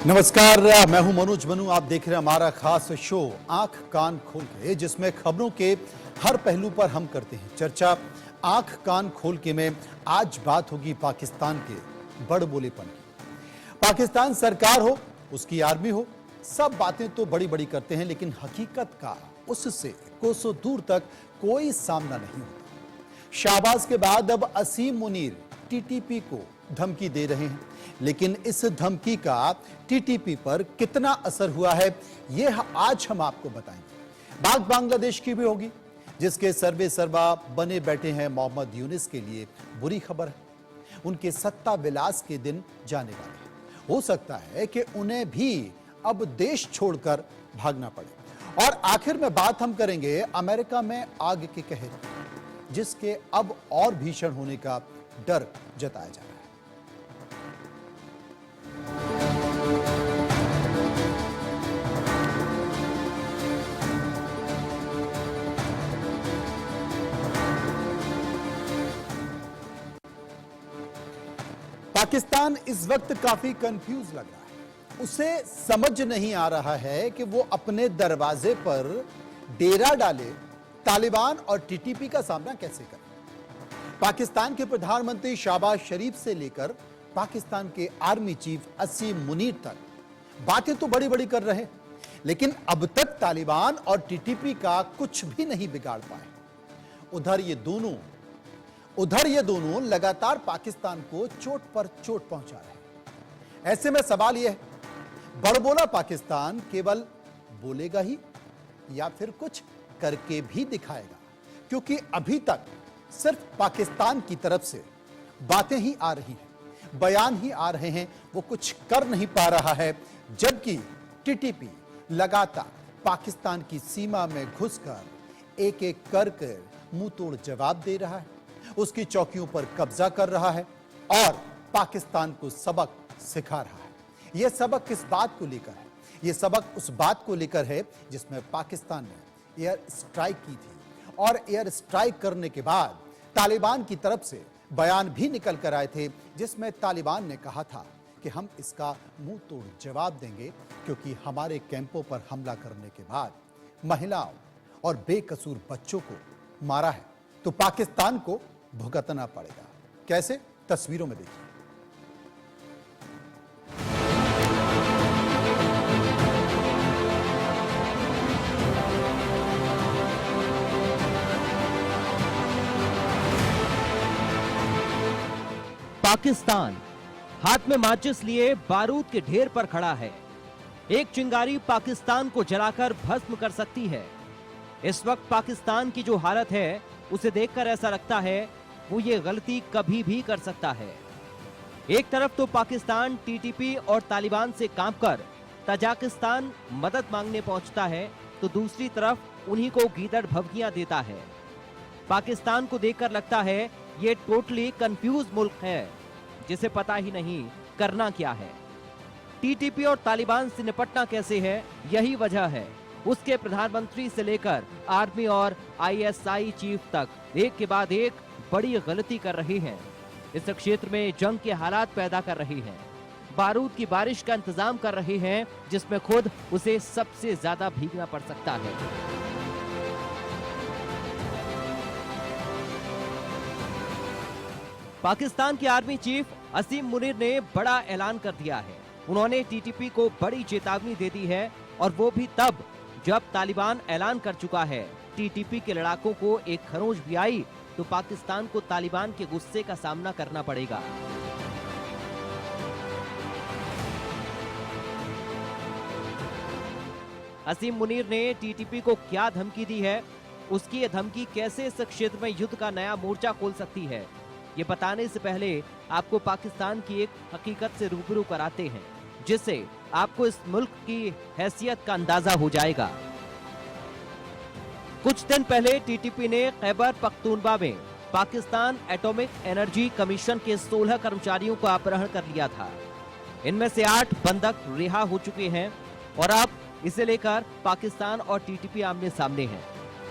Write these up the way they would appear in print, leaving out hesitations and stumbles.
नमस्कार, मैं हूं मनोज बनू। आप देख रहे हैं हमारा खास शो आंख कान खोल के, जिसमें खबरों के हर पहलू पर हम करते हैं चर्चा। आंख कान खोल के में आज बात होगी पाकिस्तान के बड़बोलेपन की। पाकिस्तान सरकार हो, उसकी आर्मी हो, सब बातें तो बड़ी बड़ी करते हैं, लेकिन हकीकत का उससे कोसों दूर तक कोई सामना नहीं होता। शाहबाज के बाद अब असीम मुनीर टीटीपी को धमकी दे रहे हैं, लेकिन इस धमकी का टीटीपी पर कितना असर हुआ है, यह आज हम आपको बताएंगे। बात बांग्लादेश की भी होगी, जिसके सर्वे सर्वा बने बैठे हैं मोहम्मद यूनिस के लिए बुरी खबर है। उनके सत्ता विलास के दिन जाने वाले हैं। हो सकता है कि उन्हें भी अब देश छोड़कर भागना पड़े। और आखिर में बात हम करेंगे अमेरिका में आग के कहर, जिसके अब और भीषण होने का डर जताया जा रहा है। पाकिस्तान इस वक्त काफी कंफ्यूज लग रहा है। उसे समझ नहीं आ रहा है कि वो अपने दरवाजे पर डेरा डाले तालिबान और टीटीपी का सामना कैसे करे। पाकिस्तान के प्रधानमंत्री शहबाज शरीफ से लेकर पाकिस्तान के आर्मी चीफ असीम मुनीर तक बातें तो बड़ी बड़ी कर रहे हैं, लेकिन अब तक तालिबान और टीटीपी का कुछ भी नहीं बिगाड़ पाए। उधर ये दोनों लगातार पाकिस्तान को चोट पर चोट पहुंचा रहे हैं। ऐसे में सवाल यह है, बड़बोला पाकिस्तान केवल बोलेगा ही या फिर कुछ करके भी दिखाएगा? क्योंकि अभी तक सिर्फ पाकिस्तान की तरफ से बातें ही आ रही हैं, बयान ही आ रहे हैं, वो कुछ कर नहीं पा रहा है। जबकि टीटीपी लगातार पाकिस्तान की सीमा में घुसकर एक एक कर मुंह तोड़ जवाब दे रहा है, उसकी चौकियों पर कब्जा कर रहा है और पाकिस्तान को सबक सिखा रहा है। यह सबक किस बात को लेकर है? यह सबक उस बात को लेकर है जिसमें पाकिस्तान ने एयर स्ट्राइक की थी, और एयर स्ट्राइक करने के बाद तालिबान की तरफ से बयान भी निकल कर आए थे, जिसमें तालिबान ने कहा था कि हम इसका मुंह तोड़ जवाब देंगे, क्योंकि हमारे कैंपों पर हमला करने के बाद महिलाओं और बेकसूर बच्चों को मारा है, तो पाकिस्तान को भुगतना पड़ेगा। कैसे? तस्वीरों में देखिए। पाकिस्तान हाथ में माचिस लिए बारूद के ढेर पर खड़ा है। एक चिंगारी पाकिस्तान को जलाकर भस्म कर सकती है। इस वक्त पाकिस्तान की जो हालत है, उसे देखकर ऐसा लगता है वो ये गलती कभी भी कर सकता है। एक तरफ तो पाकिस्तान टीटीपी और तालिबान से कांपकर तजाकिस्तान मदद मांगने पहुंचता है, तो दूसरी तरफ उन्हीं को गीदड़ भभकियां देता है। पाकिस्तान को देखकर लगता है ये टोटली कंफ्यूज मुल्क है, जिसे पता ही नहीं करना क्या है। टीटीपी और तालिबान से निपटना कैसे है, यही वजह है उसके प्रधानमंत्री से लेकर आर्मी और आईएसआई चीफ तक एक के बाद एक बड़ी गलती कर रही हैं। इस क्षेत्र में जंग के हालात पैदा कर रही हैं, बारूद की बारिश का इंतजाम कर रही हैं, जिसमें खुद उसे सबसे ज्यादा भीगना पड़ सकता है। पाकिस्तान के आर्मी चीफ असीम मुनीर ने बड़ा ऐलान कर दिया है। उन्होंने टीटीपी को बड़ी चेतावनी दे दी है, और वो भी तब जब तालिबान ऐलान कर चुका है। टीटीपी के लड़ाकों को एक खरोंच भी आई तो पाकिस्तान को तालिबान के गुस्से का सामना करना पड़ेगा। असीम मुनीर ने टीटीपी को क्या धमकी दी है, उसकी यह धमकी कैसे इस क्षेत्र में युद्ध का नया मोर्चा खोल सकती है, ये बताने से पहले आपको पाकिस्तान की एक हकीकत से रूबरू कराते हैं, जिससे आपको इस मुल्क की हैसियत का अंदाजा हो जाएगा। कुछ दिन पहले टीटीपी ने खैबर पख्तूनख्वा में पाकिस्तान एटॉमिक एनर्जी कमीशन के 16 कर्मचारियों को अपहरण कर लिया था। इनमें से 8 बंधक रिहा हो चुके हैं, और अब इसे लेकर पाकिस्तान और टीटीपी आमने सामने हैं।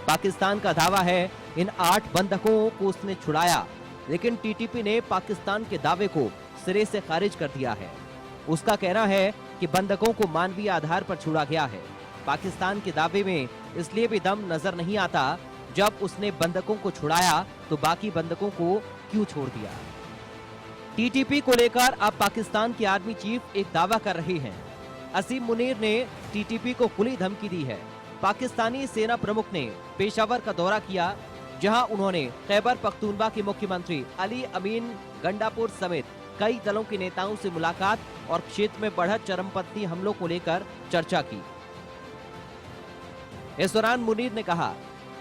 पाकिस्तान का दावा है इन 8 बंधकों को उसने छुड़ाया, लेकिन टीटीपी ने पाकिस्तान के दावे को सिरे से खारिज कर दिया है। उसका कहना है कि बंधकों को मानवीय आधार पर छोड़ा गया है। पाकिस्तान के दावे में इसलिए भी दम नजर नहीं आता, जब उसने बंधकों को छुड़ाया तो बाकी बंधकों को क्यों छोड़ दिया। टीटीपी को लेकर अब पाकिस्तान के आर्मी चीफ एक दावा कर रहे हैं। असीम मुनीर ने टीटीपी को खुली धमकी दी है। पाकिस्तानी सेना प्रमुख ने पेशावर का दौरा किया, जहां उन्होंने खैबर पख्तूनख्वा के मुख्यमंत्री अली अमीन गंडापुर समेत कई दलों के नेताओं से मुलाकात और क्षेत्र में बढ़त चरमपंथी हमलों को लेकर चर्चा की। इस दौरान मुनीर ने कहा,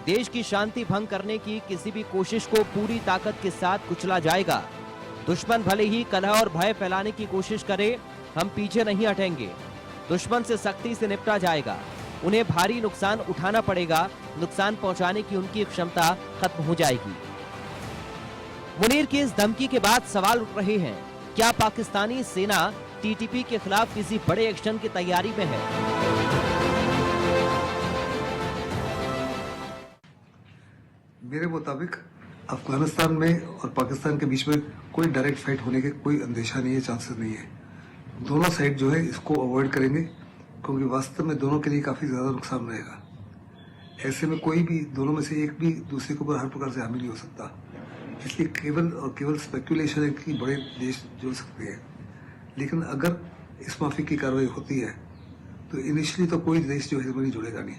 देश की शांति भंग करने की किसी भी कोशिश को पूरी ताकत के साथ कुचला जाएगा। दुश्मन भले ही कलह और भय फैलाने की कोशिश करे, हम पीछे नहीं हटेंगे। दुश्मन से सख्ती से निपटा जाएगा। उन्हें भारी नुकसान उठाना पड़ेगा। नुकसान पहुंचाने की उनकी क्षमता खत्म हो जाएगी। मुनीर की इस धमकी के बाद सवाल उठ रहे हैं, क्या पाकिस्तानी सेना टीटीपी के खिलाफ किसी बड़े एक्शन की तैयारी में है? मेरे मुताबिक अफगानिस्तान में और पाकिस्तान के बीच में कोई डायरेक्ट फाइट होने के कोई अंदेशा नहीं है, चांसेस नहीं है। दोनों साइड जो है इसको अवॉइड करेंगे, क्योंकि वास्तव में दोनों के लिए काफ़ी ज़्यादा नुकसान रहेगा। ऐसे में कोई भी दोनों में से एक भी दूसरे के ऊपर हर प्रकार से हावी नहीं हो सकता। इसलिए केवल स्पेकुलेशन है कि बड़े देश जुड़ सकते हैं, लेकिन अगर इस माफी की कार्रवाई होती है तो इनिशियली तो कोई देश जो है इसमें नहीं जुड़ेगा नहीं।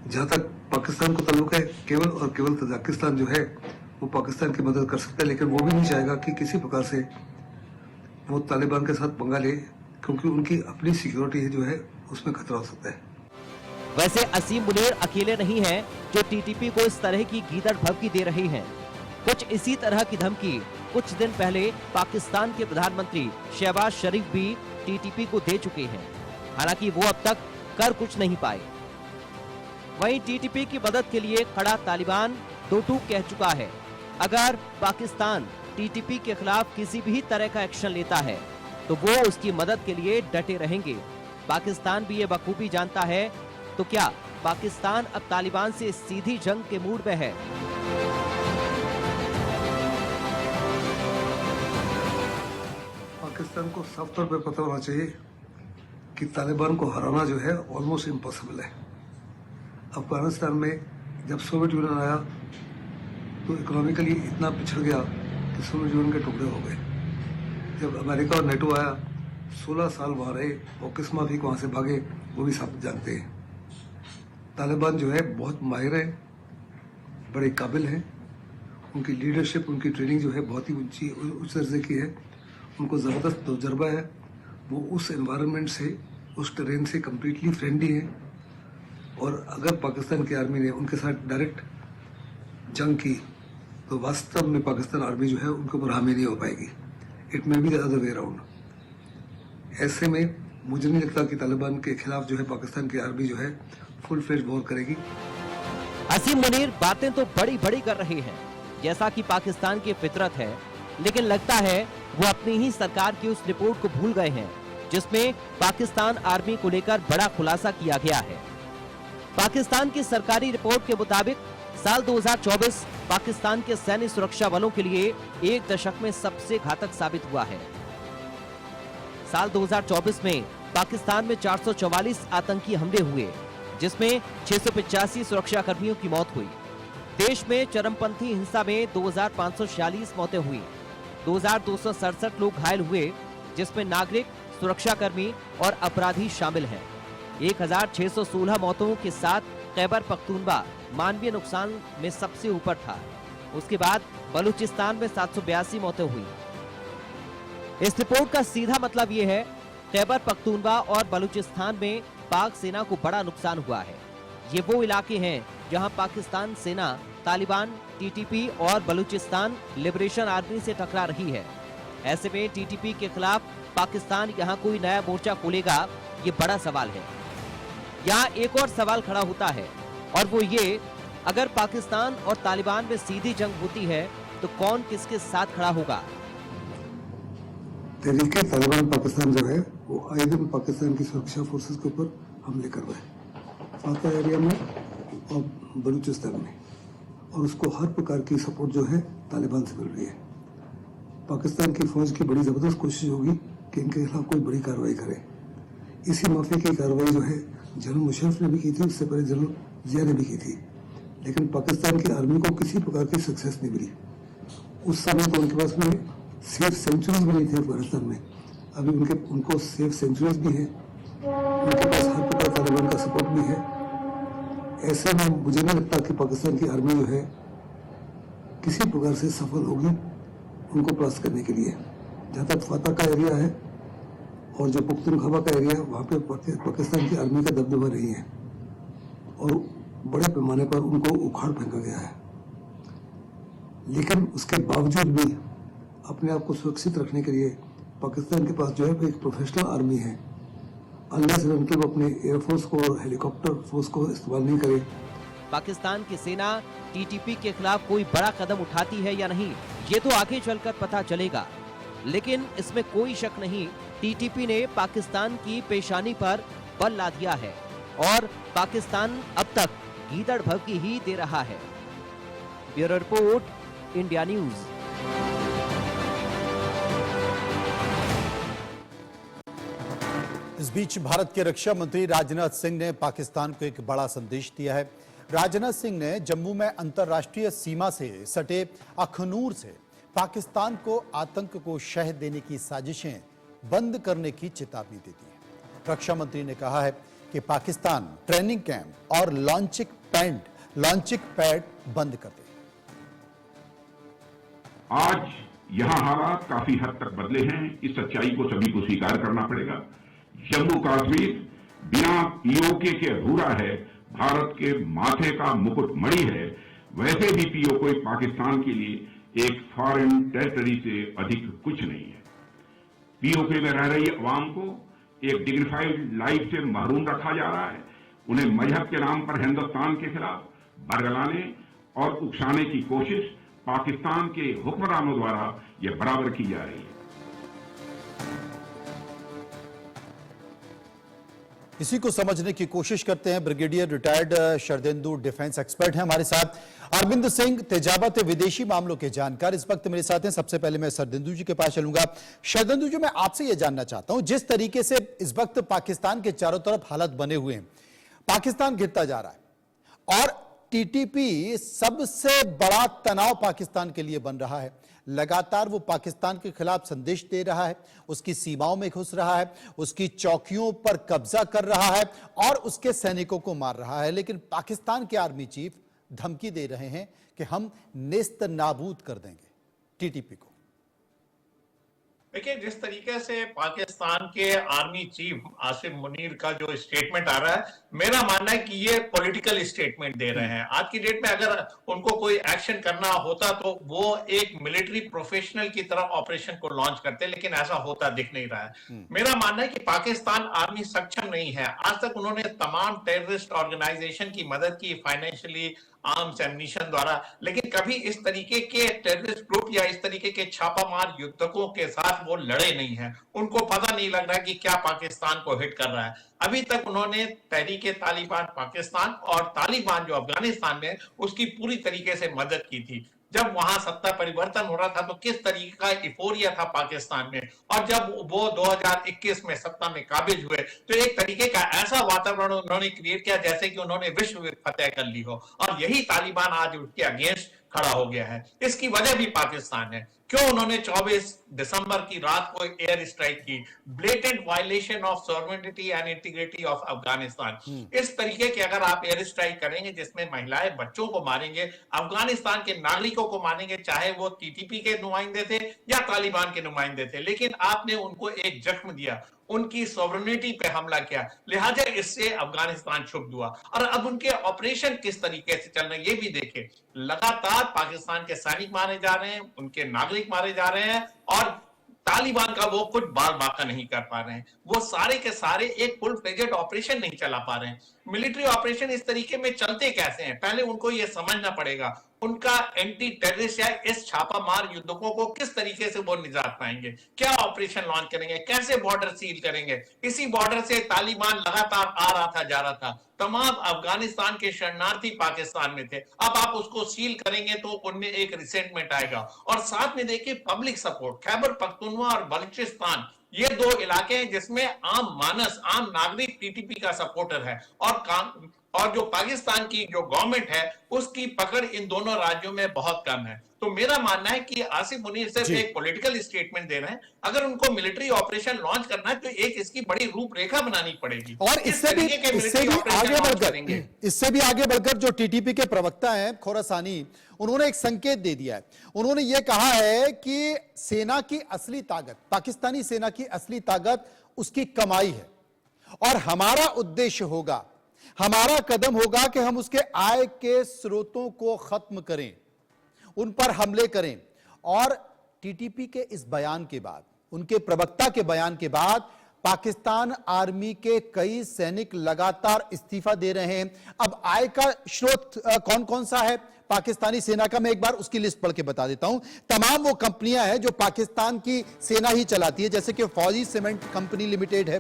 जहाँ तक पाकिस्तान को ताल्लुक है, केवल और केवल तजाकिस्तान जो है वो पाकिस्तान की मदद कर सकता है, लेकिन वो भी नहीं चाहेगा कि किसी प्रकार से वो तालिबान के साथ पंगा ले, क्योंकि उनकी अपनी सिक्योरिटी जो है उसमें खतरा हो सकता है। वैसे असीम मुनीर अकेले नहीं हैं जो टीटीपी को इस तरह की गीदड़ भभकी दे रहे हैं। कुछ इसी तरह की धमकी कुछ दिन पहले पाकिस्तान के प्रधानमंत्री शहबाज शरीफ भी टीटीपी को दे चुके हैं। हालांकि वो अब तक कर कुछ नहीं पाए। वहीं टीटीपी की मदद के लिए खड़ा तालिबान दो टूक कह चुका है, अगर पाकिस्तान टीटीपी के खिलाफ किसी भी तरह का एक्शन लेता है तो वो उसकी मदद के लिए डटे रहेंगे। पाकिस्तान भी ये बखूबी जानता है, तो क्या पाकिस्तान अब तालिबान से सीधी जंग के मूड में है? पाकिस्तान को साफ तौर पर पता होना चाहिए कि तालिबान को हराना जो है ऑलमोस्ट इम्पॉसिबल है। अफगानिस्तान में जब सोवियत यूनियन आया तो इकोनॉमिकली इतना पिछड़ गया कि सोवियत यूनियन के टुकड़े हो गए। जब अमेरिका और नेटो आया 16 साल वहाँ रहे और किस माफी वहाँ से भागे वो भी सब जानते हैं। तालिबान जो है बहुत माहिर है, बड़े काबिल हैं, उनकी लीडरशिप उनकी ट्रेनिंग जो है बहुत ही उच्च दर्जे की है, उनको ज़बरदस्त तजुर्बा है। वो उस एनवायरनमेंट से उस टेरेन से कम्प्लीटली फ्रेंडली है, और अगर पाकिस्तान की आर्मी ने उनके साथ डायरेक्ट जंग की तो वास्तव में पाकिस्तान आर्मी जो है उनके ऊपर हामी नहीं हो पाएगी। It may be the other way around. ऐसे में मुझे नहीं लगता कि तालिबान के खिलाफ जो है पाकिस्तान की आर्मी जो है फुल फ्लेज वॉर करेगी। असीम मुनीर बातें तो बड़ी बड़ी कर रहे हैं, जैसा कि पाकिस्तान की फितरत है, लेकिन लगता है वो अपनी ही सरकार की उस रिपोर्ट को भूल गए हैं जिसमें पाकिस्तान आर्मी को लेकर बड़ा खुलासा किया गया है। पाकिस्तान की सरकारी रिपोर्ट के मुताबिक साल 2024 पाकिस्तान के सैन्य सुरक्षा बलों के लिए एक दशक में सबसे घातक साबित हुआ है। साल 2024 में पाकिस्तान में 444 आतंकी हमले हुए, जिसमें 685 सुरक्षा कर्मियों की मौत हुई। देश में चरमपंथी हिंसा में 2546 मौतें हुई, 2267 लोग घायल हुए, जिसमें नागरिक, सुरक्षाकर्मी और अपराधी शामिल हैं। 1616 मौतों के साथ खैबर पख्तूनख्वा मानवीय नुकसान में सबसे ऊपर था। उसके बाद बलूचिस्तान में 782 मौतें हुई। इस रिपोर्ट का सीधा मतलब यह है, खैबर पख्तूनख्वा और बलूचिस्तान में पाक सेना को बड़ा नुकसान हुआ है। ये वो इलाके हैं जहां पाकिस्तान सेना तालिबान, टीटीपी और बलूचिस्तान लिबरेशन आर्मी से टकरा रही है। ऐसे में टीटीपी के खिलाफ पाकिस्तान यहां कोई नया मोर्चा खोलेगा, ये बड़ा सवाल है। यहाँ एक और सवाल खड़ा होता है, और वो ये, अगर पाकिस्तान और तालिबान में सीधी जंग होती है तो कौन किसके साथ खड़ा होगा? तहरीके तालिबान पाकिस्तान जो है वो आए दिन पाकिस्तान की सुरक्षा फोर्सेस के ऊपर हमले कर रहा है, फाता एरिया में और बलूचिस्तान में, और उसको हर प्रकार की सपोर्ट जो है तालिबान से मिल रही है। पाकिस्तान की फौज की बड़ी ज़बरदस्त कोशिश होगी कि इनके खिलाफ कोई बड़ी कार्रवाई करे। इसी माफिया की कार्रवाई जो है जनरल मुशर्रफ ने भी की थी, उससे पहले जनरल जिया ने भी की थी, लेकिन पाकिस्तान की आर्मी को किसी प्रकार की सक्सेस नहीं मिली। उस समय तो उनके पास में सेफ सेंचुरीज भी नहीं थे अफगानिस्तान में, अभी उनको सेफ सेंचुरीज भी हैं, उनके पास हर प्रकार तालिबान का सपोर्ट भी है। ऐसे में मुझे नहीं लगता कि पाकिस्तान की आर्मी जो है किसी प्रकार से सफल होगी उनको परास्त करने के लिए। जहाँ तक फाता का एरिया है और जो पुख्तनख्वा का एरिया है, वहाँ पे पाकिस्तान की आर्मी का दबदबा नहीं है और बड़े पैमाने पर उनको उखाड़ फेंका गया है। लेकिन उसके बावजूद भी अपने आप को सुरक्षित रखने के लिए पाकिस्तान के पास जो है एक प्रोफेशनल आर्मी है। अनलेस उनके वो अपने एयरफोर्स को और हेलीकॉप्टर फोर्स को इस्तेमाल नहीं करे। पाकिस्तान की सेना टीटीपी के खिलाफ कोई बड़ा कदम उठाती है या नहीं, ये तो आगे चलकर पता चलेगा। लेकिन इसमें कोई शक नहीं, टीटीपी ने पाकिस्तान की पेशानी पर बल ला दिया है और पाकिस्तान अब तक गीदड़ भभकी ही दे रहा है। Bureau report, India news. इस बीच भारत के रक्षा मंत्री राजनाथ सिंह ने पाकिस्तान को एक बड़ा संदेश दिया है। राजनाथ सिंह ने जम्मू में अंतर्राष्ट्रीय सीमा से सटे अखनूर से पाकिस्तान को आतंक को शह देने की साजिशें बंद करने की चेतावनी दे दी है। रक्षा मंत्री ने कहा है कि पाकिस्तान ट्रेनिंग कैंप और लॉन्चिंग पैड बंद कर दे। आज यहां हालात काफी हद तक बदले हैं, इस सच्चाई को सभी को स्वीकार करना पड़ेगा। जम्मू कश्मीर बिना पीओके के अधूरा है, भारत के माथे का मुकुट मणि है। वैसे भी पीओके पाकिस्तान के लिए एक फॉरेन टेरिटरी से अधिक कुछ नहीं है। पीओके में रह रही अवाम को एक डिग्निफाइड लाइफ से महरूम रखा जा रहा है। उन्हें मजहब के नाम पर हिंदुस्तान के खिलाफ बरगलाने और उकसाने की कोशिश पाकिस्तान के हुक्मरानों द्वारा यह बराबर की जा रही है। इसी को समझने की कोशिश करते हैं। Brigadier retired Sharadendu defence expert हैं हमारे साथ। अरविंद सिंह तेजावत विदेशी मामलों के जानकार इस वक्त मेरे साथ हैं। सबसे पहले मैं शरदेंदु जी के पास चलूंगा। शरदेंदु जी, मैं आपसे यह जानना चाहता हूं, जिस तरीके से इस वक्त पाकिस्तान के चारों तरफ हालत बने हुए हैं, पाकिस्तान गिरता जा रहा है और टीटीपी सबसे बड़ा तनाव पाकिस्तान के लिए बन रहा है। लगातार वो पाकिस्तान के खिलाफ संदेश दे रहा है, उसकी सीमाओं में घुस रहा है, उसकी चौकियों पर कब्जा कर रहा है और उसके सैनिकों को मार रहा है। लेकिन पाकिस्तान के आर्मी चीफ धमकी दे रहे हैं कि हम नेस्त नाबूद कर देंगे टीटीपी को। देखिए, जिस तरीके से पाकिस्तान के आर्मी चीफ आसिम मुनीर का जो स्टेटमेंट आ रहा है, मेरा मानना है कि ये पॉलिटिकल स्टेटमेंट दे रहे हैं। आज की डेट में अगर उनको कोई एक्शन करना होता तो वो एक मिलिट्री प्रोफेशनल की तरह ऑपरेशन को लॉन्च करते, लेकिन ऐसा होता दिख नहीं रहा है। मेरा मानना है कि पाकिस्तान आर्मी सक्षम नहीं है। आज तक उन्होंने तमाम टेररिस्ट ऑर्गेनाइजेशन की मदद की, फाइनेंशियली, आर्म्स एम्युनिशन द्वारा, लेकिन कभी इस तरीके के टेररिस्ट ग्रुप या इस तरीके के छापामार युद्धकों के साथ वो लड़े नहीं हैं। उनको पता नहीं लग रहा कि क्या पाकिस्तान को हिट कर रहा है। अभी तक उन्होंने तहरीके तालिबान पाकिस्तान और तालिबान जो अफगानिस्तान में, उसकी पूरी तरीके से मदद की थी। जब वहां सत्ता परिवर्तन हो रहा था तो किस तरीके का इफोरिया था पाकिस्तान में, और जब वो 2021 में सत्ता में काबिज हुए तो एक तरीके का ऐसा वातावरण उन्होंने क्रिएट किया जैसे कि उन्होंने विश्व फतेह कर ली हो, और यही तालिबान आज उसके अगेंस्ट खड़ा हो गया है। इसकी वजह भी पाकिस्तान है। क्यों उन्होंने 24 दिसंबर की रात को एयर स्ट्राइक की? Blatant violation of sovereignty and integrity of Afghanistan. इस तरीके के अगर आप एयर स्ट्राइक करेंगे जिसमें महिलाएं बच्चों को मारेंगे, अफगानिस्तान के नागरिकों को मारेंगे, चाहे वो टीटीपी के नुमाइंदे थे या तालिबान के नुमाइंदे थे, लेकिन आपने उनको एक जख्म दिया, उनकी सॉवरेनिटी पे हमला किया, लिहाजा इससे अफगानिस्तान क्षुब्ध हुआ। और अब उनके ऑपरेशन किस तरीके से चल रहे हैं ये भी देखें। लगातार पाकिस्तान के सैनिक मारे जा रहे हैं, उनके नागरिक मारे जा रहे हैं, और तालिबान का वो कुछ बाल बाका नहीं कर पा रहे हैं। वो सारे के सारे एक फुल फ्लेजेड ऑपरेशन नहीं चला पा रहे हैं। मिलिट्री ऑपरेशन इस तरीके में चलते कैसे हैं, पहले उनको ये समझना पड़ेगा। उनका एंटी टेररिस्ट या इस छापामार युद्धकों को किस तरीके से वो निजात पाएंगे, क्या ऑपरेशन लॉन्च करेंगे, कैसे बॉर्डर सील करेंगे। इसी बॉर्डर से तालिबान लगातार आ रहा था, जा रहा था। तमाम अफगानिस्तान के शरणार्थी पाकिस्तान में थे। अब आप उसको सील करेंगे तो उनमें एक रिसेंटमेंट आएगा। और साथ में देखिए पब्लिक सपोर्ट, खैबर पख्तूनख्वा और बलूचिस्तान ये दो इलाके हैं जिसमें आम मानस, आम नागरिक टीटीपी का सपोर्टर है, और जो पाकिस्तान की जो गवर्नमेंट है उसकी पकड़ इन दोनों राज्यों में बहुत कम है। तो मेरा मानना है कि आसिफ मुनीर सिर्फ जी। एक पॉलिटिकल स्टेटमेंट दे रहे हैं। अगर उनको मिलिट्री ऑपरेशन लॉन्च करना है तो एक इसकी बड़ी रूपरेखा बनानी पड़ेगी और इससे भी आगे बढ़कर जो टीटीपी के प्रवक्ता हैं खोरासानी, उन्होंने एक संकेत दे दिया है। उन्होंने यह कहा है कि सेना की असली ताकत, पाकिस्तानी सेना की असली ताकत उसकी कमाई है, और हमारा उद्देश्य होगा, हमारा कदम होगा कि हम उसके आय के स्रोतों को खत्म करें, उन पर हमले करें। और टीटीपी के इस बयान के बाद, उनके प्रवक्ता के बयान के बाद, पाकिस्तान आर्मी के कई सैनिक लगातार इस्तीफा दे रहे हैं। अब आय का स्रोत कौन कौन सा है पाकिस्तानी सेना का, मैं एक बार उसकी लिस्ट पढ़ के बता देता हूं। तमाम वो कंपनियां हैं जो पाकिस्तान की सेना ही चलाती है, जैसे कि फौजी सीमेंट कंपनी लिमिटेड है,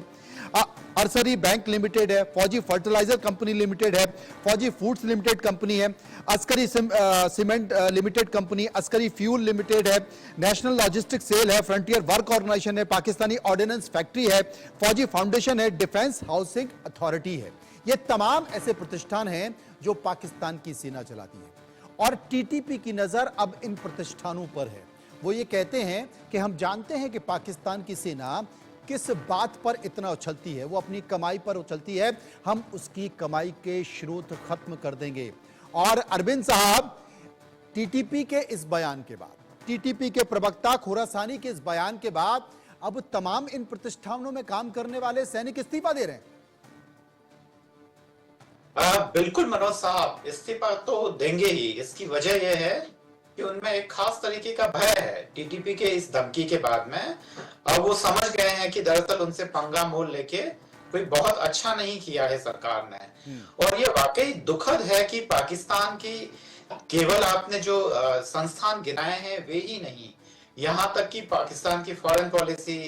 अरसरी बैंक लिमिटेड है, फौजी फर्टिलाइजर कंपनी लिमिटेड है, फौजी फूड्स लिमिटेड कंपनी है, Askari cement limited company, Askari fuel limited है, नेशनल लॉजिस्टिक सेल है, फ्रंटियर वर्क ऑर्गेनाइजेशन है, पाकिस्तानी ऑर्डिनेंस फैक्ट्री है, फौजी फाउंडेशन है, डिफेंस हाउसिंग अथॉरिटी है। ये तमाम ऐसे प्रतिष्ठान हैं जो पाकिस्तान की सेना चलाती है, और टीटीपी की नजर अब इन प्रतिष्ठानों पर है। वो ये कहते हैं कि हम जानते हैं कि पाकिस्तान की सेना किस बात पर इतना उछलती है, वो अपनी कमाई पर उछलती है, हम उसकी कमाई के स्रोत खत्म कर देंगे। और अरविंद साहब, टीटीपी के इस बयान के बाद, टीटीपी के प्रवक्ता खोरासानी के इस बयान के बाद, अब तमाम इन प्रतिष्ठानों में काम करने वाले सैनिक इस्तीफा दे रहे हैं। बिल्कुल मनोज साहब, इस्तीफा तो देंगे ही। इसकी वजह यह है कि उनमें एक खास तरीके का भय है टीटीपी के इस धमकी के बाद में। अब वो समझ गए हैं कि दरअसल उनसे पंगा मोल लेके कोई बहुत अच्छा नहीं किया है सरकार ने। और ये वाकई दुखद है कि पाकिस्तान की केवल आपने जो संस्थान गिनाए हैं वे ही नहीं, यहाँ तक कि पाकिस्तान की फॉरेन पॉलिसी,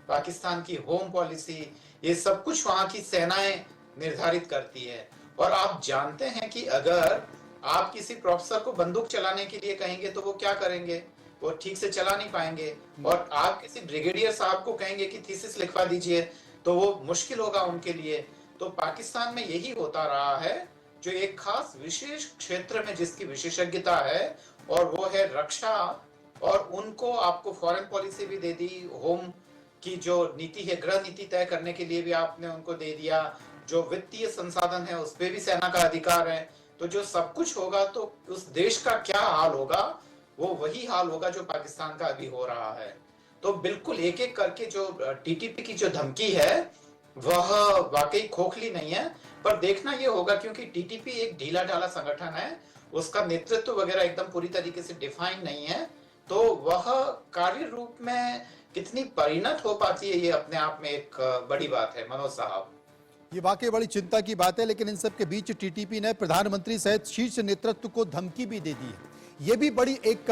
पाकिस्तान की होम पॉलिसी, ये सब कुछ वहां की सेनाएं निर्धारित करती है। और आप जानते हैं कि अगर आप किसी प्रोफेसर को बंदूक चलाने के लिए कहेंगे तो वो क्या करेंगे, वो ठीक से चला नहीं पाएंगे। और आप किसी ब्रिगेडियर साहब को कहेंगे कि थीसिस लिखवा दीजिए तो वो मुश्किल होगा उनके लिए। तो पाकिस्तान में यही होता रहा है, जो एक खास विशेष क्षेत्र में जिसकी विशेषज्ञता है और वो है रक्षा, और उनको आपको फॉरेन पॉलिसी भी दे दी, होम की जो नीति है, गृह नीति तय करने के लिए भी आपने उनको दे दिया, जो वित्तीय संसाधन है उस पर भी सेना का अधिकार है। तो जो सब कुछ होगा तो उस देश का क्या हाल होगा, वो वही हाल होगा जो पाकिस्तान का अभी हो रहा है। तो बिल्कुल एक एक करके जो टीटीपी की जो धमकी है वह वाकई खोखली नहीं है। पर देखना ये होगा, क्योंकि टीटीपी एक ढीला ढाला संगठन है, उसका नेतृत्व वगैरह एकदम पूरी तरीके से डिफाइन नहीं है, तो वह कार्य रूप में कितनी परिणत हो पाती है, ये अपने आप में एक बड़ी बात है मनोज साहब। ये वाकई बड़ी चिंता की बात है। लेकिन इन सब के बीच टीटीपी ने प्रधानमंत्री सहित शीर्ष नेतृत्व को धमकी भी दे दी है, ये भी बड़ी एक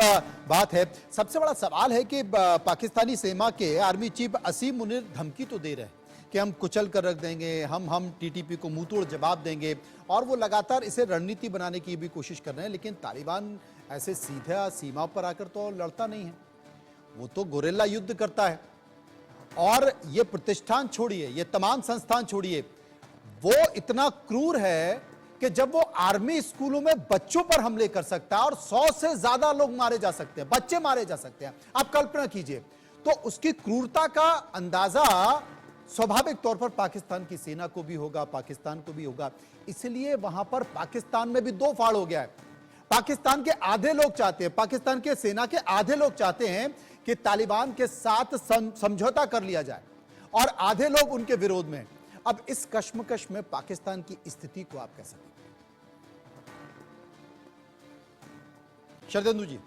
बात है। सबसे बड़ा सवाल है कि पाकिस्तानी सेना के आर्मी चीफ असीम मुनीर धमकी तो दे रहे हैं कि हम कुचल कर रख देंगे, हम टीटीपी को मुंहतोड़ जवाब देंगे, और वो लगातार इसे रणनीति बनाने की भी कोशिश कर रहे हैं। लेकिन तालिबान ऐसे सीधा सीमा पर आकर तो लड़ता नहीं है, वो तो गोरेला युद्ध करता है। और ये प्रतिष्ठान छोड़िए, ये तमाम संस्थान छोड़िए, वो इतना क्रूर है कि जब वो आर्मी स्कूलों में बच्चों पर हमले कर सकता है और 100 से ज्यादा लोग मारे जा सकते हैं, बच्चे मारे जा सकते हैं, आप कल्पना कीजिए। तो उसकी क्रूरता का अंदाजा स्वाभाविक तौर पर पाकिस्तान की सेना को भी होगा, पाकिस्तान को भी होगा। इसलिए वहां पर पाकिस्तान में भी दो फाड़ हो गया है। पाकिस्तान के आधे लोग चाहते हैं, पाकिस्तान के सेना के आधे लोग चाहते हैं कि तालिबान के साथ समझौता कर लिया जाए, और आधे लोग उनके विरोध में। अब इस कश्मकश में पाकिस्तान की स्थिति को आप कैसे देखते हैं शरदेंदु जी?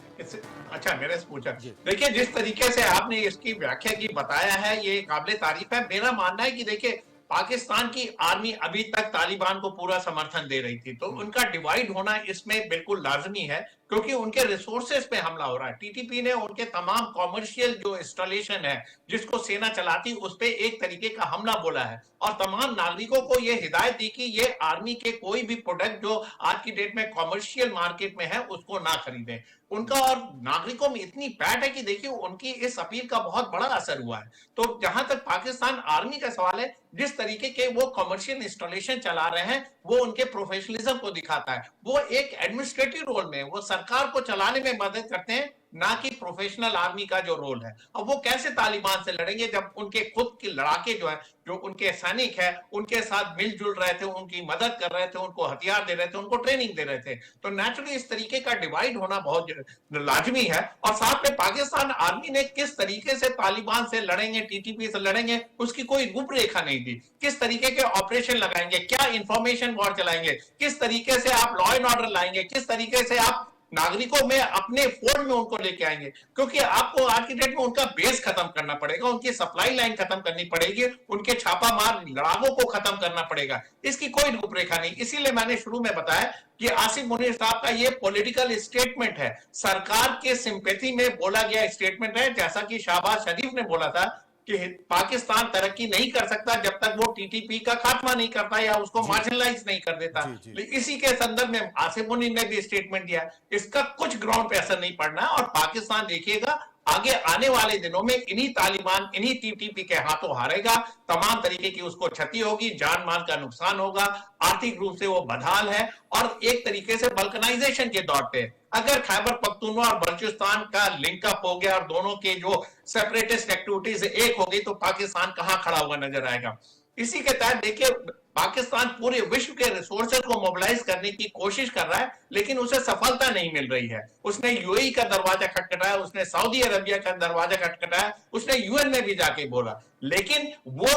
अच्छा, मेरे से पूछा। देखिए, जिस तरीके से आपने इसकी व्याख्या की बताया है, ये काबिले तारीफ है। मेरा मानना है कि देखिए, पाकिस्तान की आर्मी अभी तक तालिबान को पूरा समर्थन दे रही थी, तो उनका डिवाइड होना इसमें बिल्कुल लाजमी है, क्योंकि उनके रिसोर्सेस पे हमला हो रहा है। टीटीपी ने उनके तमाम कॉमर्शियल जो इंस्टॉलेशन है जिसको सेना चलाती उस पे एक तरीके का हमला बोला है और तमाम नागरिकों को ये हिदायत दी कि ये आर्मी के कोई भी प्रोडक्ट जो आज की डेट में कॉमर्शियल मार्केट में है उसको ना खरीदें। उनका और नागरिकों में इतनी पैठ है कि देखिए उनकी इस अपील का बहुत बड़ा असर हुआ है। तो जहां तक पाकिस्तान आर्मी का सवाल है, जिस तरीके के वो कमर्शियल इंस्टॉलेशन चला रहे हैं वो उनके प्रोफेशनलिज्म को दिखाता है। वो एक एडमिनिस्ट्रेटिव रोल में, वो सरकार को चलाने में मदद करते हैं, ना कि प्रोफेशनल आर्मी का जो रोल है। अब वो कैसे तालिबान से लड़ेंगे जब उनके खुद के लड़ाके जो है, जो उनके सैनिक है, उनके साथ मिलजुल रहे थे, उनकी मदद कर रहे थे, उनको हथियार दे रहे थे, उनको ट्रेनिंग दे रहे थे। तो नेचुरली इस तरीके का डिवाइड होना बहुत लाजमी है। और साथ में पाकिस्तान आर्मी ने किस तरीके से तालिबान से लड़ेंगे, टीटीपी से लड़ेंगे, उसकी कोई रूपरेखा नहीं दी। किस तरीके के ऑपरेशन लगाएंगे, क्या इंफॉर्मेशन वॉर चलाएंगे, किस तरीके से आप लॉ एंड ऑर्डर लाएंगे, किस तरीके से आप नागरिकों में अपने फोल्ड में उनको लेके आएंगे। क्योंकि आपको आज की डेट में उनका बेस खत्म करना पड़ेगा, उनकी सप्लाई लाइन खत्म करनी पड़ेगी, उनके छापामार लड़ाकों को खत्म करना पड़ेगा। इसकी कोई रूपरेखा नहीं। इसीलिए मैंने शुरू में बताया कि आसिफ मुनीर साहब का ये पॉलिटिकल स्टेटमेंट है, सरकार के सिंपैथी में बोला गया स्टेटमेंट है। जैसा कि शहबाज शरीफ ने बोला था कि पाकिस्तान तरक्की नहीं कर सकता जब तक वो टीटीपी का खात्मा नहीं करता या उसको मार्जिनलाइज नहीं कर देता। इसी के संदर्भ में आसिफ मुनीर ने भी स्टेटमेंट दिया। इसका कुछ ग्राउंड पे असर नहीं पड़ना और पाकिस्तान देखिएगा आगे आने वाले दिनों में इन्हीं तालिबान, इन्हीं टीटीपी के हाथों हारेगा। तमाम तरीके की उसको क्षति होगी, जान माल का नुकसान होगा, आर्थिक रूप से वो बदहाल है और एक तरीके से बल्कनाइजेशन के दौर पे। अगर खैबर पख्तूनख्वा और बलूचिस्तान का लिंकअप हो गया और दोनों के जो सेपरेटिस्ट एक्टिविटीज एक हो गई तो पाकिस्तान कहां खड़ा हुआ नजर आएगा। इसी के तहत देखिए पाकिस्तान पूरे विश्व के रिसोर्सेज को मोबिलाइज करने की कोशिश कर रहा है, लेकिन उसे सफलता नहीं मिल रही है। उसने यूएई का दरवाजा खटखटाया, उसने सऊदी अरबिया का दरवाजा खटखटाया, उसने यूएन में भी जाके बोला, लेकिन वो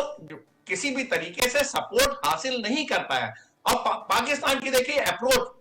किसी भी तरीके से सपोर्ट हासिल नहीं कर पाया। और पाकिस्तान की देखिए अप्रोच,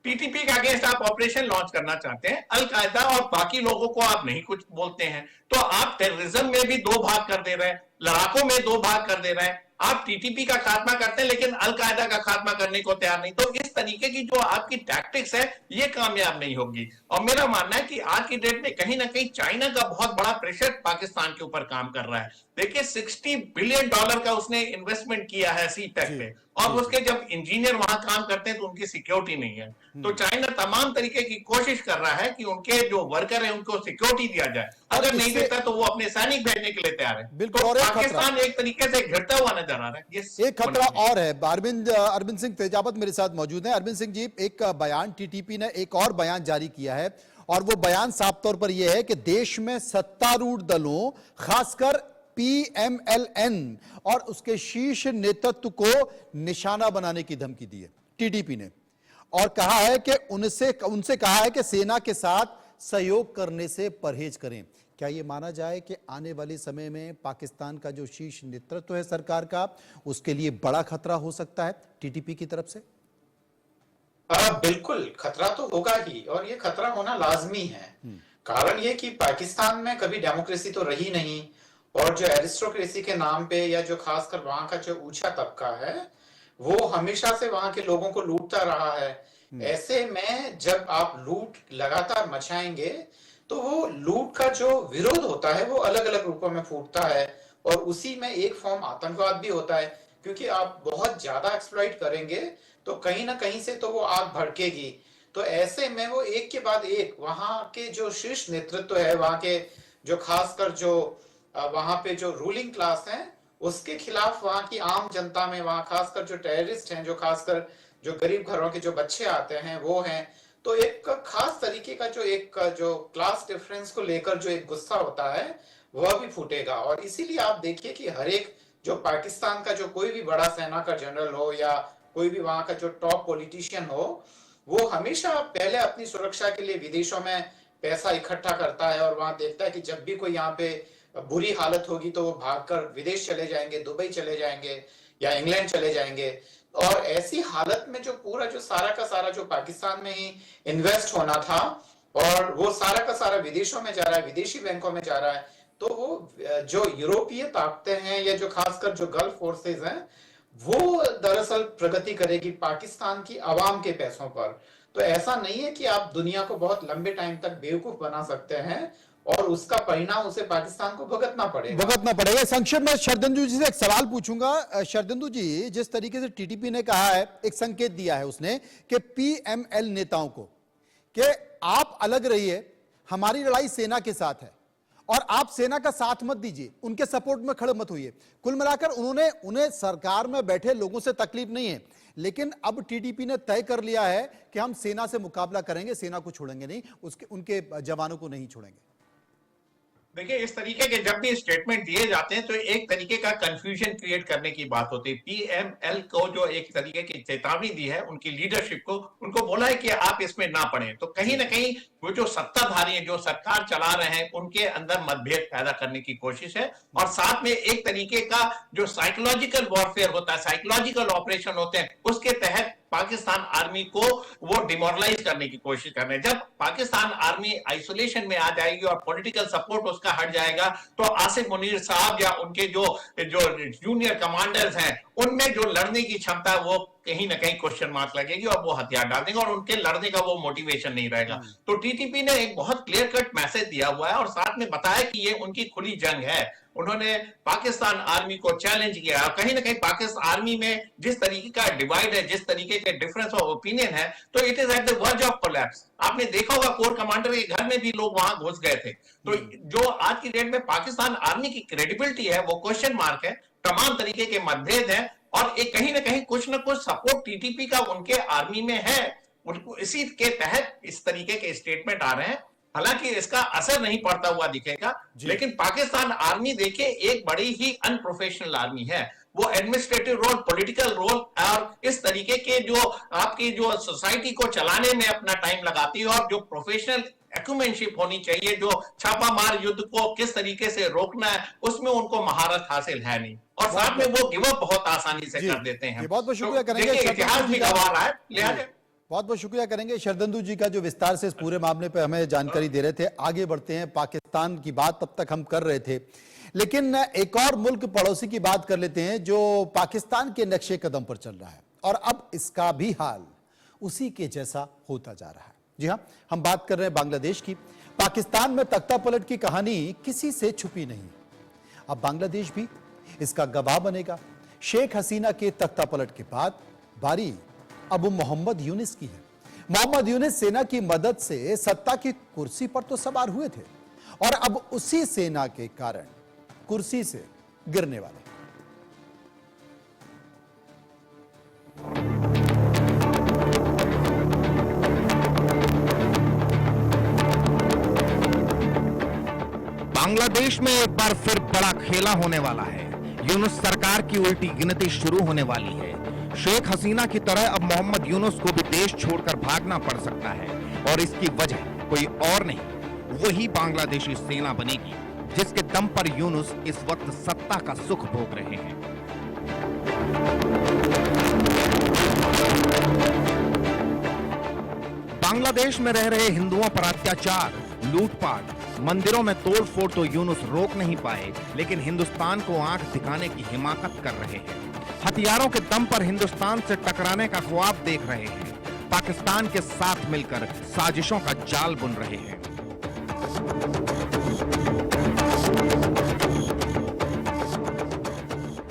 टीटीपी के अगेंस्ट आप ऑपरेशन लॉन्च करना चाहते हैं, अल कायदा और बाकी लोगों को आप नहीं कुछ बोलते हैं, तो आप टेररिज्म में भी 2 भाग कर दे रहे हैं, लड़ाकों में 2 भाग कर दे रहे हैं। आप टीटीपी का खात्मा करते हैं लेकिन अल कायदा का खात्मा करने को तैयार नहीं। तो इस तरीके की जो आपकी टैक्टिक्स है ये कामयाब नहीं होगी। और मेरा मानना है कि आज की डेट में कहीं ना कहीं चाइना का बहुत बड़ा प्रेशर पाकिस्तान के ऊपर काम कर रहा है। देखिए $60 बिलियन का उसने इन्वेस्टमेंट किया है सीपैक पे, और उसके जब इंजीनियर वहां काम करते हैं तो उनकी सिक्योरिटी नहीं है। तो चाइना तमाम तरीके की कोशिश कर रहा है कि उनके जो वर्कर है उनको सिक्योरिटी दिया जाए। अगर नहीं देता तो वो अपने सैनिक भेजने के लिए तैयार है। बिल्कुल। तो और पाकिस्तान एक तरीके से घिरता हुआ नजर आ रहा है। एक खतरा और है। अरविंद सिंह तेजावत मेरे साथ मौजूद हैं। अरविंद सिंह जी, एक बयान टीटीपी ने एक और बयान जारी किया है और वो बयान साफ तौर पर यह है कि देश में सत्तारूढ़ दलों, खासकर पीएमएलएन और उसके शीर्ष नेतृत्व को निशाना बनाने की धमकी दी है टीटीपी ने, और कहा है कि उनसे कहा है कि सेना के साथ सहयोग करने से परहेज करें। क्या यह माना जाए कि आने वाले समय में पाकिस्तान का जो शीर्ष नेतृत्व है सरकार का, उसके लिए बड़ा खतरा हो सकता है टीटीपी की तरफ से? बिल्कुल खतरा तो होगा ही, और ये खतरा होना लाजमी है। कारण ये कि पाकिस्तान में कभी डेमोक्रेसी तो रही नहीं, और जो एरिस्टोक्रेसी के नाम पे या जो खासकर वहां का जो ऊंचा तबका है वो हमेशा से वहां के लोगों को लूटता रहा है। ऐसे में जब आप लूट लगातार मचाएंगे तो वो लूट का जो विरोध होता है वो अलग अलग रूपों में फूटता है, और उसी में एक फॉर्म आतंकवाद भी होता है। क्योंकि आप बहुत ज्यादा एक्सप्लॉइट करेंगे तो कहीं ना कहीं से तो वो आग भड़केगी। तो ऐसे में वो एक के बाद एक वहां के जो शीर्ष नेतृत्व है, वहां के जो खासकर जो वहां पे जो रूलिंग क्लास है उसके खिलाफ वहां की आम जनता में, वहां खासकर जो टेररिस्ट हैं, जो खासकर जो गरीब घरों के जो बच्चे आते हैं वो हैं, तो एक खास तरीके का जो क्लास डिफरेंस को लेकर जो एक गुस्सा होता है वह भी फूटेगा। और इसीलिए आप देखिए कि हर एक जो पाकिस्तान का जो कोई भी बड़ा सेना का जनरल हो या कोई भी वहां का जो टॉप पॉलिटिशियन हो, वो हमेशा पहले अपनी सुरक्षा के लिए विदेशों में पैसा इकट्ठा करता है, और वहां देखता है कि जब भी कोई यहाँ पे बुरी हालत होगी तो वो भागकर विदेश चले जाएंगे, दुबई चले जाएंगे या इंग्लैंड चले जाएंगे। और ऐसी हालत में जो पूरा जो सारा का सारा जो पाकिस्तान में ही इन्वेस्ट होना था और वो सारा का सारा विदेशों में जा रहा है, विदेशी बैंकों में जा रहा है, तो वो जो यूरोपीय ताकतें हैं या जो खासकर जो गल्फ फोर्सेज हैं वो दरअसल प्रगति करेगी पाकिस्तान की आवाम के पैसों पर। तो ऐसा नहीं है कि आप दुनिया को बहुत लंबे टाइम तक बेवकूफ बना सकते हैं और उसका परिणाम उसे पाकिस्तान को भुगतना पड़ेगा। संक्षेप में शरदेंदु जी से एक सवाल पूछूंगा। शरदेंदु जी, जिस तरीके से टीटीपी ने कहा है, एक संकेत दिया है उसने कि पीएमएल नेताओं को कि आप अलग रहिए, हमारी लड़ाई सेना के साथ है और आप सेना का साथ मत दीजिए, उनके सपोर्ट में खड़े मत होइए। कुल मिलाकर उन्हें सरकार में बैठे लोगों से तकलीफ नहीं है, लेकिन अब टीटीपी ने तय कर लिया है कि हम सेना से मुकाबला करेंगे, सेना को छोड़ेंगे नहीं, उनके जवानों को नहीं छोड़ेंगे। देखिए, इस तरीके के जब भी स्टेटमेंट दिए जाते हैं तो एक तरीके का कंफ्यूजन क्रिएट करने की बात होती है। पीएमएल को जो एक तरीके की चेतावनी दी है उनकी लीडरशिप को, उनको बोला है कि आप इसमें ना पड़े। तो कहीं ना कहीं वो जो सत्ताधारी हैं, जो सरकार चला रहे हैं, उनके अंदर मतभेद पैदा करने की कोशिश है और साथ में एक तरीके का जो साइकोलॉजिकल वॉरफेयर होता है, साइकोलॉजिकल ऑपरेशन होते हैं, उसके तहत पाकिस्तान आर्मी को वो डिमोरलाइज करने की कोशिश कर रहे हैं। जब पाकिस्तान आर्मी आइसोलेशन में आ जाएगी और पॉलिटिकल सपोर्ट उसका हट जाएगा तो आसिफ मुनीर साहब या उनके जो जूनियर कमांडर्स हैं, उनमें जो लड़ने की क्षमता है वो कहीं ना कहीं क्वेश्चन मार्क लगेगी और वो हथियार डाल देंगे और उनके लड़ने का वो मोटिवेशन नहीं रहेगा। तो टीटीपी ने एक बहुत क्लियर कट मैसेज दिया हुआ है और साथ में बताया कि ये उनकी खुली जंग है। उन्होंने पाकिस्तान आर्मी को चैलेंज किया और कहीं ना कहीं पाकिस्तान आर्मी में जिस तरीके का डिवाइड है, जिस तरीके के डिफरेंस ऑफ ओपिनियन है, तो it is at the verge of collapse. आपने देखा होगा कोर कमांडर के घर में भी लोग वहां घुस गए थे। तो जो आज की डेट में पाकिस्तान आर्मी की क्रेडिबिलिटी है वो क्वेश्चन मार्क है। तमाम तरीके के मतभेद है और एक कहीं ना कहीं कुछ ना कुछ सपोर्ट टीटीपी का उनके आर्मी में है। उनको इसी के तहत इस तरीके के स्टेटमेंट आ रहे हैं। हालांकि इसका असर नहीं पड़ता हुआ दिखेगा, लेकिन पाकिस्तान आर्मी देखिए एक बड़ी ही अनप्रोफेशनल आर्मी है। वो एडमिनिस्ट्रेटिव रोल, पॉलिटिकल रोल और इस तरीके के जो आपकी जो सोसाइटी को चलाने में अपना टाइम लगाती है और जो प्रोफेशनल एक्यूमेंशिप होनी चाहिए, जो छापामार युद्ध को किस तरीके से रोकना है, उसमें उनको महारत हासिल है नहीं और साथ में वो गिव अप बहुत आसानी से कर देते हैं। बहुत बहुत शुक्रिया करेंगे, इतिहास भी गवाह रहा है। लिहाजा बहुत बहुत शुक्रिया करेंगे शरदेंदु जी का जो विस्तार से इस पूरे मामले पे हमें जानकारी दे रहे थे। आगे बढ़ते हैं, पाकिस्तान की बात तब तक हम कर रहे थे, लेकिन एक और मुल्क पड़ोसी की बात कर लेते हैं जो पाकिस्तान के नक्शे कदम पर चल रहा है और अब इसका भी हाल उसी के जैसा होता जा रहा है। जी हां, हम बात कर रहे हैं बांग्लादेश की। पाकिस्तान में तख्ता पलट की कहानी किसी से छुपी नहीं। अब बांग्लादेश भी इसका गवाह बनेगा। शेख हसीना के तख्ता पलट के बाद बारी अब मोहम्मद यूनिस की है। मोहम्मद यूनिस सेना की मदद से सत्ता की कुर्सी पर तो सवार हुए थे और अब उसी सेना के कारण कुर्सी से गिरने वाले। बांग्लादेश में एक बार फिर बड़ा खेला होने वाला है। यूनुस सरकार की उल्टी गिनती शुरू होने वाली है। शेख हसीना की तरह अब मोहम्मद यूनुस को भी देश छोड़कर भागना पड़ सकता है और इसकी वजह कोई और नहीं, वही बांग्लादेशी सेना बनेगी जिसके दम पर यूनुस इस वक्त सत्ता का सुख भोग रहे हैं। बांग्लादेश में रह रहे हिंदुओं पर अत्याचार, लूटपाट, मंदिरों में तोड़फोड़ तो यूनुस रोक नहीं पाए, लेकिन हिंदुस्तान को आंख दिखाने की हिमाकत कर रहे हैं। हथियारों के दम पर हिंदुस्तान से टकराने का ख्वाब देख रहे हैं। पाकिस्तान के साथ मिलकर साजिशों का जाल बुन रहे हैं।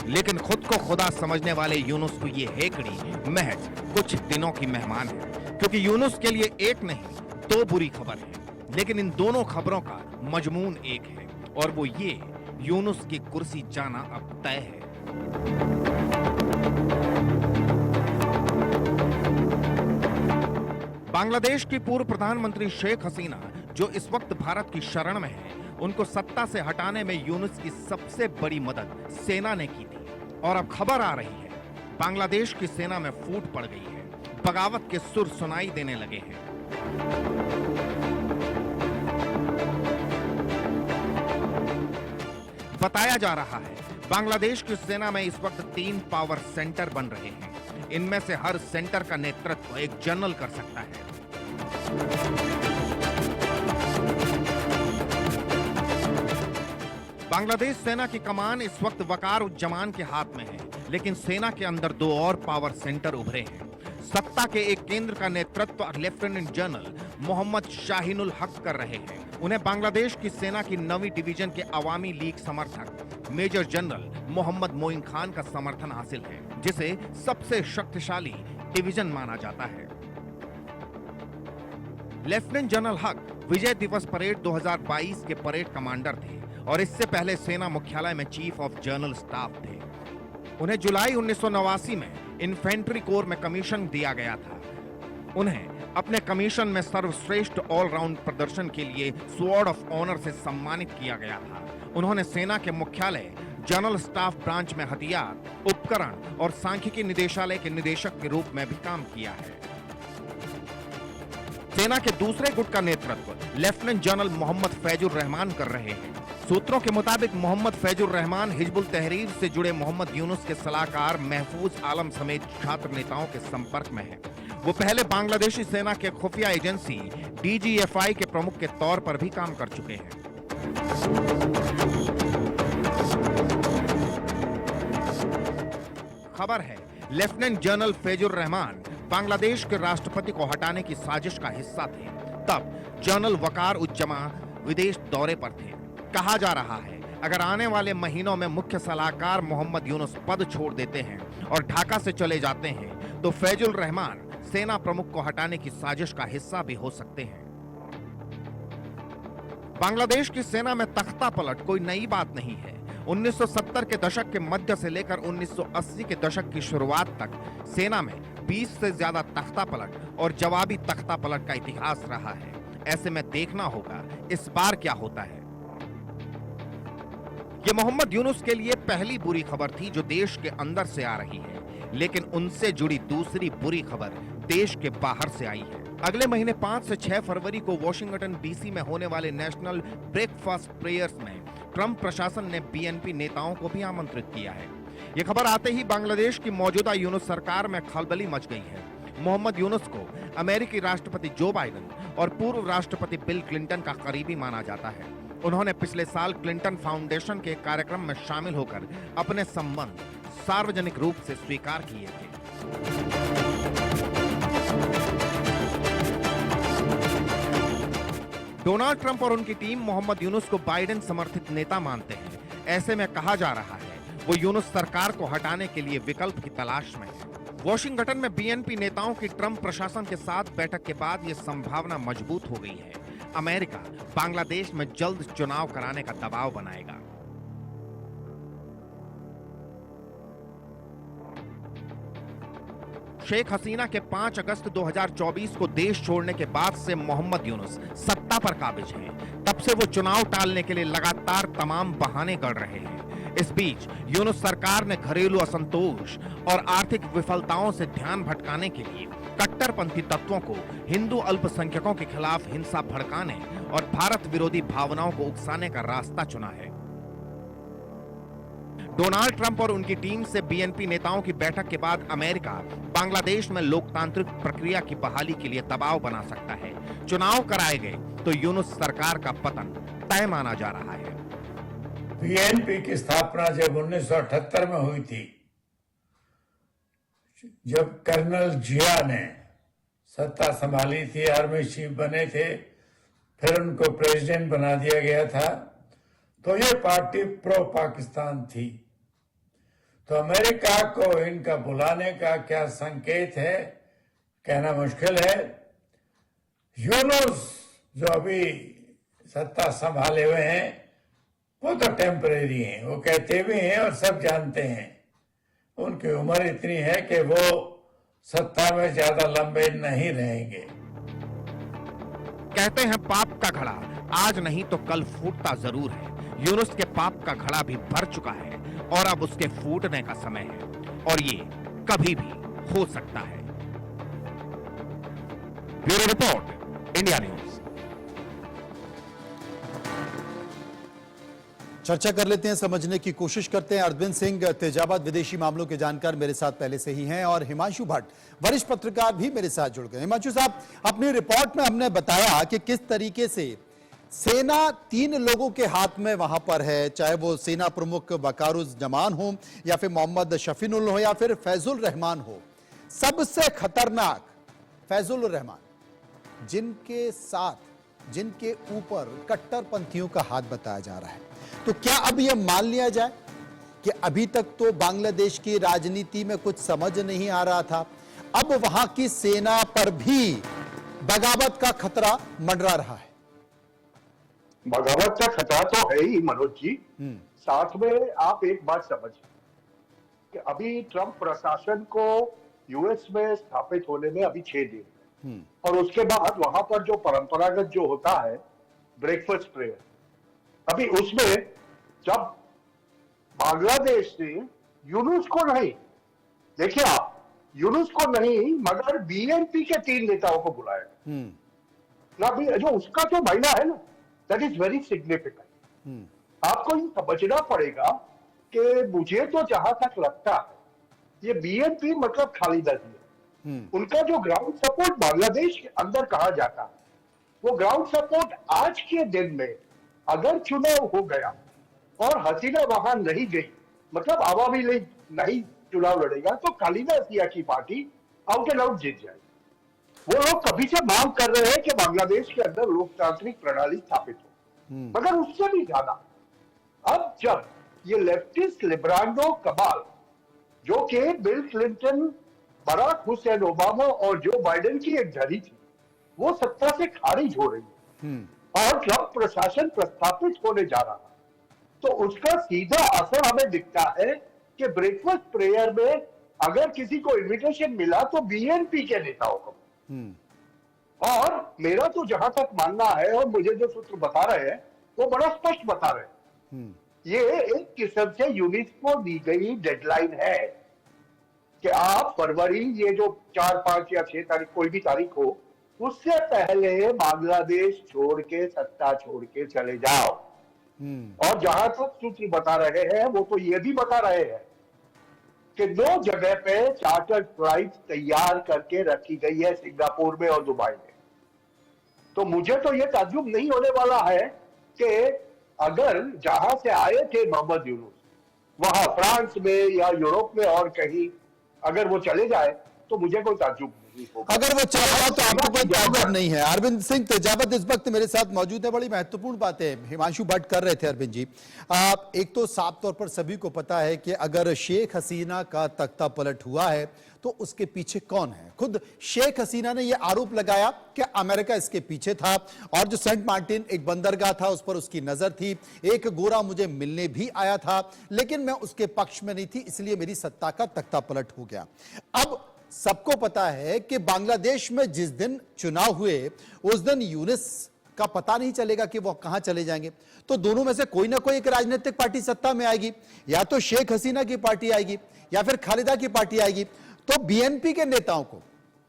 लेकिन खुद को खुदा समझने वाले यूनुस को ये हेकड़ी महज कुछ दिनों की मेहमान है, क्योंकि यूनुस के लिए एक नहीं दो बुरी खबर है, लेकिन इन दोनों खबरों का मजमून एक है और वो ये, यूनुस की कुर्सी जाना अब तय है। बांग्लादेश की पूर्व प्रधानमंत्री शेख हसीना, जो इस वक्त भारत की शरण में है, उनको सत्ता से हटाने में यूनुस की सबसे बड़ी मदद सेना ने की थी और अब खबर आ रही है बांग्लादेश की सेना में फूट पड़ गई है, बगावत के सुर सुनाई देने लगे हैं। बताया जा रहा है बांग्लादेश की सेना में इस वक्त 3 पावर सेंटर बन रहे हैं। इनमें से हर सेंटर का नेतृत्व एक जनरल कर सकता है। बांग्लादेश सेना की कमान इस वक्त वकार उज्जमान के हाथ में है, लेकिन सेना के अंदर 2 और पावर सेंटर उभरे हैं। सत्ता के एक केंद्र का नेतृत्व लेफ्टिनेंट जनरल मोहम्मद शाहीनुल हक कर रहे हैं। उन्हें बांग्लादेश की सेना की 9वीं डिवीजन के अवामी लीग समर्थक मेजर जनरल मोहम्मद मोइन खान का समर्थन हासिल है, जिसे सबसे शक्तिशाली डिवीजन माना जाता है। लेफ्टिनेंट जनरल हक विजय दिवस परेड 2022 के परेड कमांडर थे और इससे पहले सेना मुख्यालय में चीफ ऑफ जनरल स्टाफ थे। उन्हें जुलाई 1989 में इन्फेंट्री कोर में कमीशन दिया गया था। उन्हें अपने कमीशन में सर्वश्रेष्ठ ऑलराउंड प्रदर्शन के लिए स्वॉर्ड ऑफ ऑनर से सम्मानित किया गया था। उन्होंने सेना के मुख्यालय जनरल स्टाफ ब्रांच में हथियार, उपकरण और सांख्यिकी निदेशालय के निदेशक के रूप में भी काम किया है। सेना के दूसरे गुट का नेतृत्व लेफ्टिनेंट जनरल मोहम्मद फैजुर रहमान कर रहे हैं। सूत्रों के मुताबिक मोहम्मद फैजुर रहमान हिजबुल तहरीर से जुड़े मोहम्मद यूनुस के सलाहकार महफूज आलम समेत छात्र नेताओं के संपर्क में हैं। वो पहले बांग्लादेशी सेना के खुफिया एजेंसी DGFI के प्रमुख के तौर पर भी काम कर चुके हैं। खबर है लेफ्टिनेंट जनरल फैजुर रहमान बांग्लादेश के राष्ट्रपति को हटाने की साजिश का हिस्सा थे। तब जनरल वकार उज्जमा विदेश दौरे पर थे। कहा जा रहा है अगर आने वाले महीनों में मुख्य सलाहकार मोहम्मद यूनुस पद छोड़ देते हैं और ढाका से चले जाते हैं तो फैजुल रहमान सेना प्रमुख को हटाने की साजिश का हिस्सा भी हो सकते हैं। बांग्लादेश की सेना में तख्ता पलट कोई नई बात नहीं है। 1970 के दशक के मध्य से लेकर 1980 के दशक की शुरुआत तक सेना में 20 से ज्यादा तख्ता पलट और जवाबी तख्ता पलट का इतिहास रहा है। ऐसे में देखना होगा इस बार क्या होता है। ये मोहम्मद यूनुस के लिए पहली बुरी खबर थी जो देश के अंदर से आ रही है, लेकिन उनसे जुड़ी दूसरी बुरी खबर देश के बाहर से आई है। अगले महीने 5 से 6 फरवरी को वॉशिंगटन DC में होने वाले नेशनल ब्रेकफास्ट प्रेयर्स में ट्रंप प्रशासन ने BNP नेताओं को भी आमंत्रित किया है। ये खबर आते ही बांग्लादेश की मौजूदा यूनुस सरकार में खलबली मच गई है। मोहम्मद यूनुस को अमेरिकी राष्ट्रपति जो बाइडेन और पूर्व राष्ट्रपति बिल क्लिंटन का करीबी माना जाता है। उन्होंने पिछले साल क्लिंटन फाउंडेशन के कार्यक्रम में शामिल होकर अपने संबंध सार्वजनिक रूप से स्वीकार किए थे। डोनाल्ड ट्रंप और उनकी टीम मोहम्मद यूनुस को बाइडेन समर्थित नेता मानते हैं। ऐसे में कहा जा रहा है वो यूनुस सरकार को हटाने के लिए विकल्प की तलाश में है। वॉशिंगटन में BNP नेताओं की ट्रंप प्रशासन के साथ बैठक के बाद यह संभावना मजबूत हो गई है। अमेरिका बांग्लादेश में जल्द चुनाव कराने का दबाव बनाएगा। शेख हसीना के 5 अगस्त 2024 को देश छोड़ने के बाद से मोहम्मद यूनुस सत्ता पर काबिज हैं। तब से वो चुनाव टालने के लिए लगातार तमाम बहाने गढ़ रहे हैं। इस बीच यूनुस सरकार ने घरेलू असंतोष और आर्थिक विफलताओं से ध्यान भटकाने के लिए कट्टरपंथी तत्वों को हिंदू अल्पसंख्यकों के खिलाफ हिंसा भड़काने और भारत विरोधी भावनाओं को उकसाने का रास्ता चुना है। डोनाल्ड ट्रंप और उनकी टीम से BNP नेताओं की बैठक के बाद अमेरिका बांग्लादेश में लोकतांत्रिक प्रक्रिया की बहाली के लिए दबाव बना सकता है। चुनाव कराए गए तो यूनुस सरकार का पतन तय माना जा रहा है। BNP की स्थापना जब 1978 में हुई थी, जब कर्नल जिया ने सत्ता संभाली थी, आर्मी चीफ बने थे, फिर उनको प्रेसिडेंट बना दिया गया था, तो ये पार्टी प्रो पाकिस्तान थी। तो अमेरिका को इनका बुलाने का क्या संकेत है, कहना मुश्किल है। यूनुस जो अभी सत्ता संभाले हुए हैं वो तो टेम्परेरी हैं, वो कहते भी हैं और सब जानते हैं। उनकी उम्र इतनी है कि वो सत्ता में ज्यादा लंबे नहीं रहेंगे। कहते हैं पाप का घड़ा आज नहीं तो कल फूटता जरूर है। यूनुस के पाप का घड़ा भी भर चुका है और अब उसके फूटने का समय है और ये कभी भी हो सकता है। Bureau report, India news. चर्चा कर लेते हैं, समझने की कोशिश करते हैं। अरविंद सिंह तेजाबाद विदेशी मामलों के जानकार मेरे साथ पहले से ही हैं और हिमांशु भट्ट वरिष्ठ पत्रकार भी मेरे साथ जुड़ गए। हिमांशु साहब, अपनी रिपोर्ट में हमने बताया कि किस तरीके से सेना 3 लोगों के हाथ में वहां पर है, चाहे वो सेना प्रमुख वकारुज्जमान हो या फिर मोहम्मद शफीनुल हो या फिर फैजुल रहमान हो। सबसे खतरनाक फैजुल रहमान, जिनके साथ, जिनके ऊपर कट्टरपंथियों का हाथ बताया जा रहा है। तो क्या अब यह मान लिया जाए कि अभी तक तो बांग्लादेश की राजनीति में कुछ समझ नहीं आ रहा था, अब वहां की सेना पर भी बगावत का खतरा मंडरा रहा है? बगावत का खतरा तो है ही मनोज जी। साथ में आप एक बात समझिए कि अभी ट्रंप प्रशासन को यूएस में स्थापित होने में अभी 6 दिन है, और उसके बाद वहां पर जो परंपरागत जो होता है ब्रेकफास्ट प्रेयर, अभी उसमें जब बांग्लादेश ने यूनुस को नहीं, देखिए आप, यूनुस को नहीं मगर बीएनपी के 3 नेताओं को बुलाया ना, भी जो उसका जो महीना है ना, दैट इज वेरी सिग्निफिकेंट। आपको ये समझना पड़ेगा कि मुझे तो जहां तक लगता है ये बीएनपी मतलब खालिदा जिया, उनका जो ग्राउंड सपोर्ट बांग्लादेश के अंदर कहा जाता है, वो ग्राउंड सपोर्ट आज के दिन में अगर चुनाव हो गया और हसीना वहां नहीं गई, मतलब आवामी लीग नहीं चुनाव लड़ेगा, तो खालिदा जिया की पार्टी आउट एंड आउट जीत जाएगी। वो लोग कभी से मांग कर रहे हैं कि बांग्लादेश के अंदर लोकतांत्रिक प्रणाली स्थापित हो, मगर उससे भी ज्यादा अब जब ये लेफ्टिस्ट लिब्रांडो कमाल, जो कि Bill Clinton, Barack Hussein Obama और जो बाइडेन की एक झड़ी थी, वो सत्ता से खारिज हो रही है और ट्रंप प्रशासन प्रस्थापित होने जा रहा है, तो उसका सीधा असर हमें दिखता है कि ब्रेकफास्ट प्रेयर में अगर किसी को इनविटेशन मिला तो बीएनपी के नेताओं को। और मेरा तो जहां तक मानना है, और मुझे जो सूत्र बता रहे हैं वो बड़ा स्पष्ट बता रहे हैं, ये एक किस्म से यूनिस को दी गई डेडलाइन है कि आप फरवरी, ये जो 4, 5 या 6 तारीख कोई भी तारीख हो, उससे पहले बांग्लादेश छोड़ के, सत्ता छोड़ के चले जाओ। और जहां तक सूत्र बता रहे हैं वो तो ये भी बता रहे हैं कि 2 जगह पे चार्टर्ड फ्लाइट तैयार करके रखी गई है, सिंगापुर में और दुबई में। तो मुझे तो ये ताज्जुब नहीं होने वाला है कि अगर जहां से आए थे मोहम्मद यूनुस, वहां फ्रांस में या यूरोप में और कहीं अगर वो चले जाए तो मुझे कोई ताज्जुब नहीं होगा। अगर वो चला जाए तो आपको कोई ताज्जुब नहीं है। अरविंद सिंह तेजावत इस वक्त मेरे साथ मौजूद है। बड़ी महत्वपूर्ण बातें हिमांशु भट्ट कर रहे थे अरविंद जी। एक तो साफ तौर पर सभी को पता है कि अगर शेख हसीना का तख्ता पलट हुआ है तो उसके पीछे कौन है। खुद शेख हसीना ने यह आरोप लगाया कि अमेरिका इसके पीछे था, और जो सेंट मार्टिन एक बंदरगाह था उस पर उसकी नजर थी। एक गोरा मुझे मिलने भी आया था, लेकिन मैं उसके पक्ष में नहीं थी, इसलिए मेरी सत्ता का तख्ता पलट हो गया। अब सबको पता है कि बांग्लादेश में जिस दिन चुनाव हुए उस दिन यूनुस का पता नहीं चलेगा कि वो कहां चले जाएंगे। तो दोनों में से कोई ना कोई एक राजनीतिक पार्टी सत्ता में आएगी, या तो शेख हसीना की पार्टी आएगी या फिर खालिदा की पार्टी आएगी। तो बीएनपी के नेताओं को,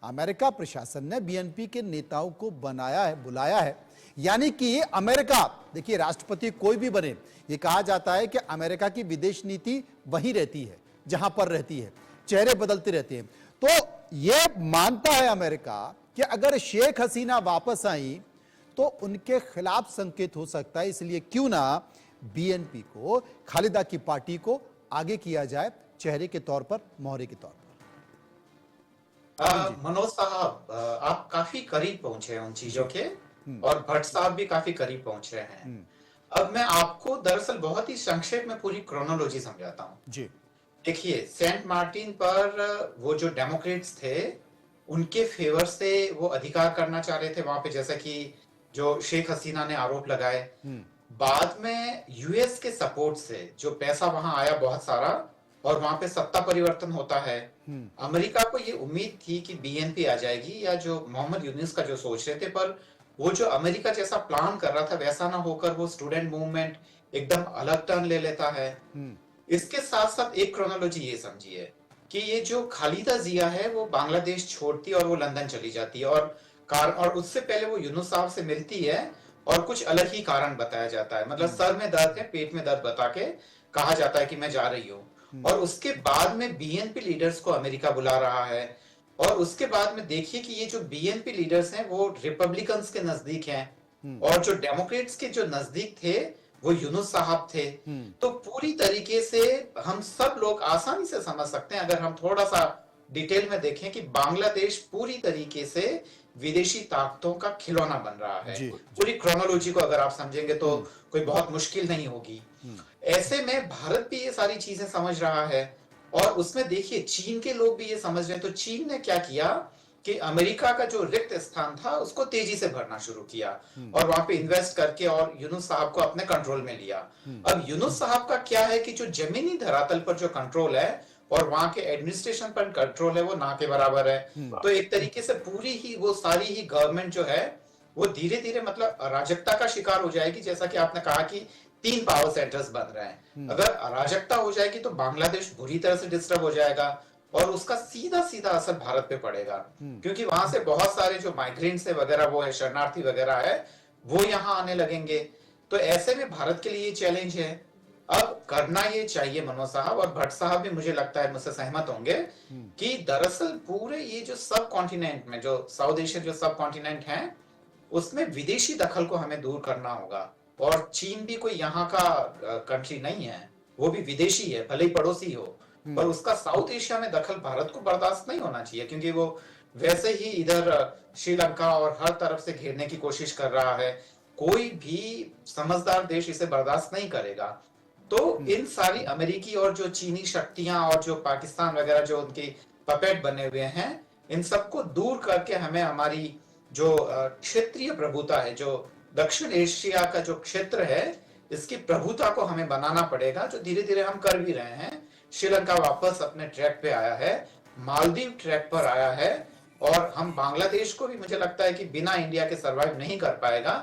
अमेरिका प्रशासन ने बीएनपी के नेताओं को बनाया है, बुलाया है, यानी कि अमेरिका, देखिए राष्ट्रपति कोई भी बने, यह कहा जाता है कि अमेरिका की विदेश नीति वहीं रहती है जहां पर रहती है, चेहरे बदलते रहते हैं। तो यह मानता है अमेरिका कि अगर शेख हसीना वापस आई तो उनके खिलाफ संकेत हो सकता है, इसलिए क्यों ना बीएनपी को, खालिदा की पार्टी को आगे किया जाए चेहरे के तौर पर, मोहरे के तौर पर। मनोज साहब, आप काफी करीब पहुंचे हैं उन चीजों के, और भट्ट साहब भी काफी करीब पहुंच रहे हैं। अब मैं आपको दरअसल बहुत ही संक्षेप में पूरी क्रोनोलॉजी समझाता हूं जी। देखिए, सेंट मार्टिन पर वो जो डेमोक्रेट्स थे उनके फेवर से वो अधिकार करना चाह रहे थे वहां पे, जैसा कि जो शेख हसीना ने आरोप लगाए। बाद में यूएस के सपोर्ट से जो पैसा वहां आया बहुत सारा, और वहां पे सत्ता परिवर्तन होता है। अमेरिका को ये उम्मीद थी कि बीएनपी आ जाएगी, या जो मोहम्मद यूनुस का जो सोच रहे थे, पर वो जो अमेरिका जैसा प्लान कर रहा था वैसा ना होकर वो स्टूडेंट मूवमेंट एकदम अलग टर्न ले लेता है। इसके साथ साथ एक क्रोनोलॉजी ये समझिए कि ये जो खालिदा जिया है वो बांग्लादेश छोड़ती है और वो लंदन चली जाती है, और उससे पहले वो यूनुस साहब से मिलती है और कुछ अलग ही कारण बताया जाता है, मतलब सर में दर्द है, पेट में दर्द बता के कहा जाता है कि मैं जा रही हूँ। और उसके बाद में बीएनपी लीडर्स को अमेरिका बुला रहा है, और उसके बाद में देखिए कि ये जो बीएनपी लीडर्स हैं वो रिपब्लिकन्स के नजदीक हैं, और जो डेमोक्रेट्स के जो नजदीक थे वो यूनुस साहब थे। तो पूरी तरीके से हम सब लोग आसानी से समझ सकते हैं, अगर हम थोड़ा सा डिटेल में देखें कि बांग्लादेश पूरी तरीके से विदेशी ताकतों का खिलौना बन रहा है। जी। पूरी क्रोनोलॉजी को अगर आप समझेंगे तो कोई बहुत मुश्किल नहीं होगी। ऐसे में भारत भी ये सारी चीजें समझ रहा है और उसमें देखिए चीन के लोग भी ये समझ रहे हैं। तो चीन ने क्या किया कि अमेरिका का जो रिक्त स्थान था उसको तेजी से भरना शुरू किया और वहां पे इन्वेस्ट करके और यूनुस साहब को अपने कंट्रोल में लिया। अब यूनुस साहब का क्या है कि जो जमीनी धरातल पर जो कंट्रोल है और वहां के एडमिनिस्ट्रेशन पर कंट्रोल है वो ना के बराबर है। तो एक तरीके से पूरी ही वो सारी ही गवर्नमेंट जो है वो धीरे धीरे मतलब अराजकता का शिकार हो जाएगी। जैसा कि आपने कहा कि 3 पावर सेंटर्स बन रहे हैं, अगर अराजकता हो जाएगी तो बांग्लादेश बुरी तरह से डिस्टर्ब हो जाएगा और उसका सीधा सीधा असर भारत पे पड़ेगा, क्योंकि वहां से बहुत सारे जो माइग्रेंट्स है वगैरह वो है, शरणार्थी वगैरह है, वो यहाँ आने लगेंगे। तो ऐसे में भारत के लिए ये चैलेंज है। अब करना ये चाहिए मनोज साहब और भट्ट साहब भी मुझे लगता है मुझसे सहमत होंगे कि दरअसल पूरे ये जो सब कॉन्टिनेंट में जो साउथ एशियन जो सब कॉन्टिनेंट है उसमें विदेशी दखल को हमें दूर करना होगा। और चीन भी कोई यहाँ का कंट्री नहीं है, वो भी विदेशी है, भले ही पड़ोसी हो, पर उसका साउथ एशिया में दखल भारत को बर्दाश्त नहीं होना चाहिए, क्योंकि वो वैसे ही इधर श्रीलंका और हर तरफ से घेरने की कोशिश कर रहा है। कोई भी समझदार देश इसे बर्दाश्त नहीं करेगा। तो इन सारी अमेरिकी और जो चीनी शक्तियां और जो पाकिस्तान वगैरह जो उनकी पपेट बने हुए हैं, इन सबको दूर करके हमें हमारी जो क्षेत्रीय प्रभुता है, जो दक्षिण एशिया का जो क्षेत्र है, इसकी प्रभुता को हमें बनाना पड़ेगा, जो धीरे धीरे हम कर भी रहे हैं। श्रीलंका वापस अपने ट्रैक पे आया है, मालदीव ट्रैक पर आया है और हम बांग्लादेश को भी मुझे लगता है कि बिना इंडिया के सर्वाइव नहीं कर पाएगा।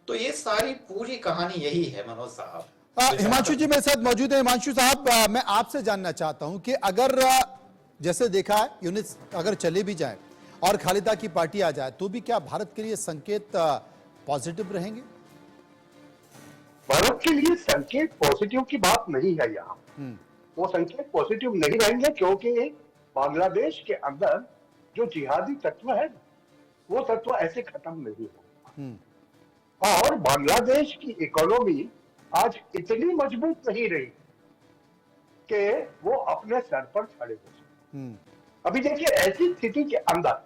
तो ये सारी पूरी कहानी यही है मनोज साहब। हिमांशु जी मेरे साथ मौजूद है। हिमांशु साहब, मैं आपसे जानना चाहता हूं कि अगर जैसे देखा है यूनिस अगर चले भी जाए और खालिदा की पार्टी आ जाए तो भी क्या भारत के लिए संकेत पॉजिटिव रहेंगे? भारत के लिए संकेत पॉजिटिव की बात नहीं है यहाँ। वो संकेत पॉजिटिव नहीं रहेंगे क्योंकि बांग्लादेश के अंदर जो जिहादी तत्व है वो तत्व ऐसे खत्म नहीं होगा। और बांग्लादेश की इकोनॉमी आज इतनी मजबूत नहीं रही कि वो अपने सर पर खड़े हो सके। अभी देखिए ऐसी स्थिति के अंदर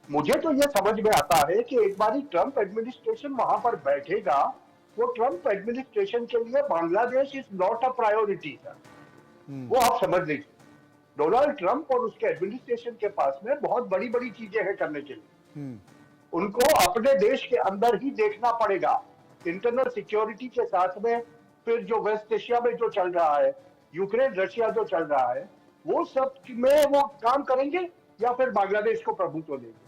मुझे तो ये समझ में आता है कि एक बार ट्रंप एडमिनिस्ट्रेशन वहां पर बैठेगा, वो ट्रंप एडमिनिस्ट्रेशन के लिए Bangladesh is not a priority sir. वो आप समझ लीजिए, डोनाल्ड ट्रंप और उसके एडमिनिस्ट्रेशन के पास में बहुत बड़ी बड़ी चीजें हैं करने के लिए। उनको अपने देश के अंदर ही देखना पड़ेगा, इंटरनल सिक्योरिटी के साथ में, फिर जो वेस्ट एशिया में जो चल रहा है, यूक्रेन रशिया जो चल रहा है, वो सब में वो काम करेंगे या फिर बांग्लादेश को प्रभुत्व देंगे।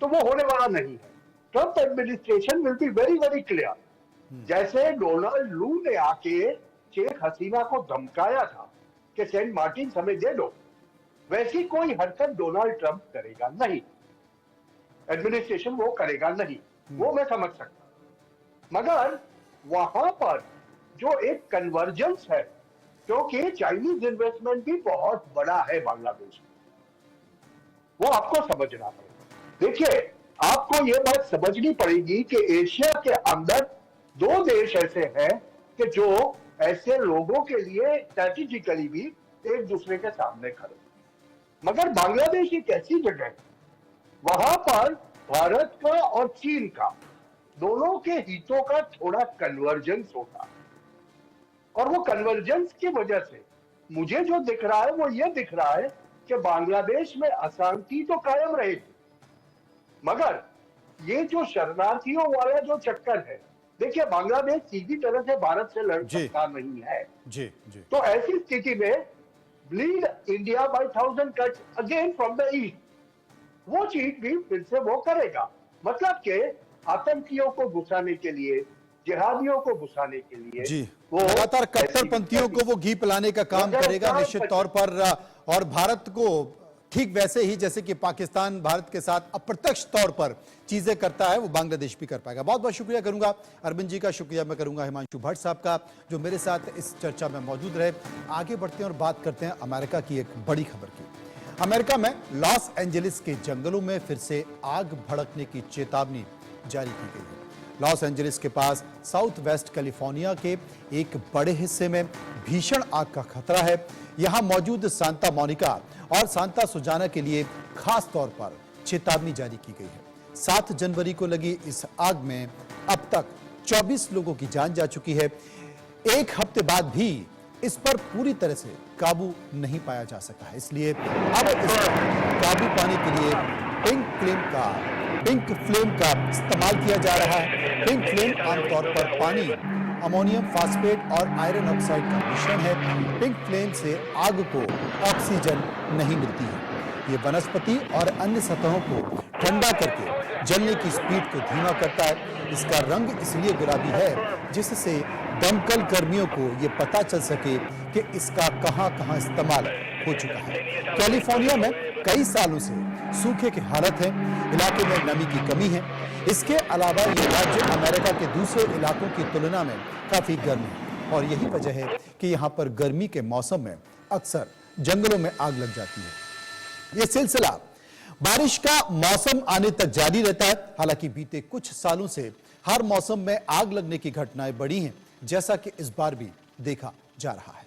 तो वो होने वाला नहीं है। Trump administration will be very very clear. जैसे डोनाल्ड लू ने आके शेख हसीना को धमकाया था कि सेंट मार्टिन हमें दे दो, वैसी कोई हरकत डोनाल्ड ट्रंप करेगा नहीं, एडमिनिस्ट्रेशन वो करेगा नहीं, वो मैं समझ सकता। मगर वहां पर जो एक कन्वर्जेंस है, क्योंकि चाइनीज इन्वेस्टमेंट भी बहुत बड़ा है बांग्लादेश में, वो आपको समझना पड़ेगा। देखिए आपको ये बात समझनी पड़ेगी कि एशिया के अंदर 2 देश ऐसे हैं कि जो ऐसे लोगों के लिए स्ट्रैटेजिकली भी एक दूसरे के सामने खड़े। मगर बांग्लादेश एक ऐसी जगह है, वहां पर भारत का और चीन का दोनों के हितों का थोड़ा कन्वर्जेंस होता है। और वो कन्वर्जेंस की वजह से मुझे जो दिख रहा है वो ये दिख रहा है कि बांग्लादेश में अशांति तो कायम रहेगी, मगर ये जो शरणार्थियों वाला जो चक्कर है, देखिए बांग्लादेश सीधी तरह से भारत से लड़ सकता नहीं है। जी जी। तो ऐसी स्थिति में bleed India by 1000 cuts again from the east, वो चीज भी फिर से वो करेगा। मतलब के आतंकियों को घुसाने के लिए, जिहादियों को घुसाने के लिए जी, वो लगातार कट्टरपंथियों को वो घी पिलाने का काम करेगा निश्चित तौर पर। और भारत को ठीक वैसे ही जैसे कि पाकिस्तान भारत के साथ अप्रत्यक्ष तौर पर चीजें करता है, वो बांग्लादेश भी कर पाएगा। बहुत बहुत शुक्रिया करूंगा अरविंद जी का, शुक्रिया मैं करूंगा हिमांशु भट्ट साहब का जो मेरे साथ इस चर्चा में मौजूद रहे। आगे बढ़ते हैं और बात करते हैं अमेरिका की एक बड़ी खबर की। अमेरिका में लॉस एंजलिस के जंगलों में फिर से आग भड़कने की चेतावनी जारी की गई है। लॉस एंजलिस के पास साउथ वेस्ट कैलिफोर्निया के एक बड़े हिस्से में भीषण आग का खतरा है। यहां मौजूद सांता मोनिका और सांता सुजाना के लिए खास तौर पर चेतावनी जारी की गई है। 7 जनवरी को लगी इस आग में अब तक 24 लोगों की जान जा चुकी है। एक हफ्ते बाद भी इस पर पूरी तरह से काबू नहीं पाया जा सका है। इसलिए अब इस पर काबू पाने के लिए पिंक फ्लेम का इस्तेमाल किया जा रहा है। पिंक फ्लेम आमतौर पर पानी, अमोनियम फास्फेट और आयरन ऑक्साइड का मिश्रण है। पिंक फ्लेम से आग को ऑक्सीजन नहीं मिलती है। ये वनस्पति और अन्य सतहों को ठंडा करके जलने की स्पीड को धीमा करता है। इसका रंग इसलिए गुलाबी है जिससे दमकल कर्मियों को ये पता चल सके कि इसका कहां-कहां इस्तेमाल हो चुका है। कैलिफोर्निया में कई सालों से सूखे की हालत है। इलाके में नमी की कमी है। इसके अलावा ये राज्य अमेरिका के दूसरे इलाकों की तुलना में काफी गर्म है और यही वजह है कि यहाँ पर गर्मी के मौसम में अक्सर जंगलों में आग लग जाती है। ये सिलसिला बारिश का मौसम आने तक जारी रहता है। हालांकि बीते कुछ सालों से हर मौसम में आग लगने की घटनाएं बढ़ी हैं, जैसा कि इस बार भी देखा जा रहा है।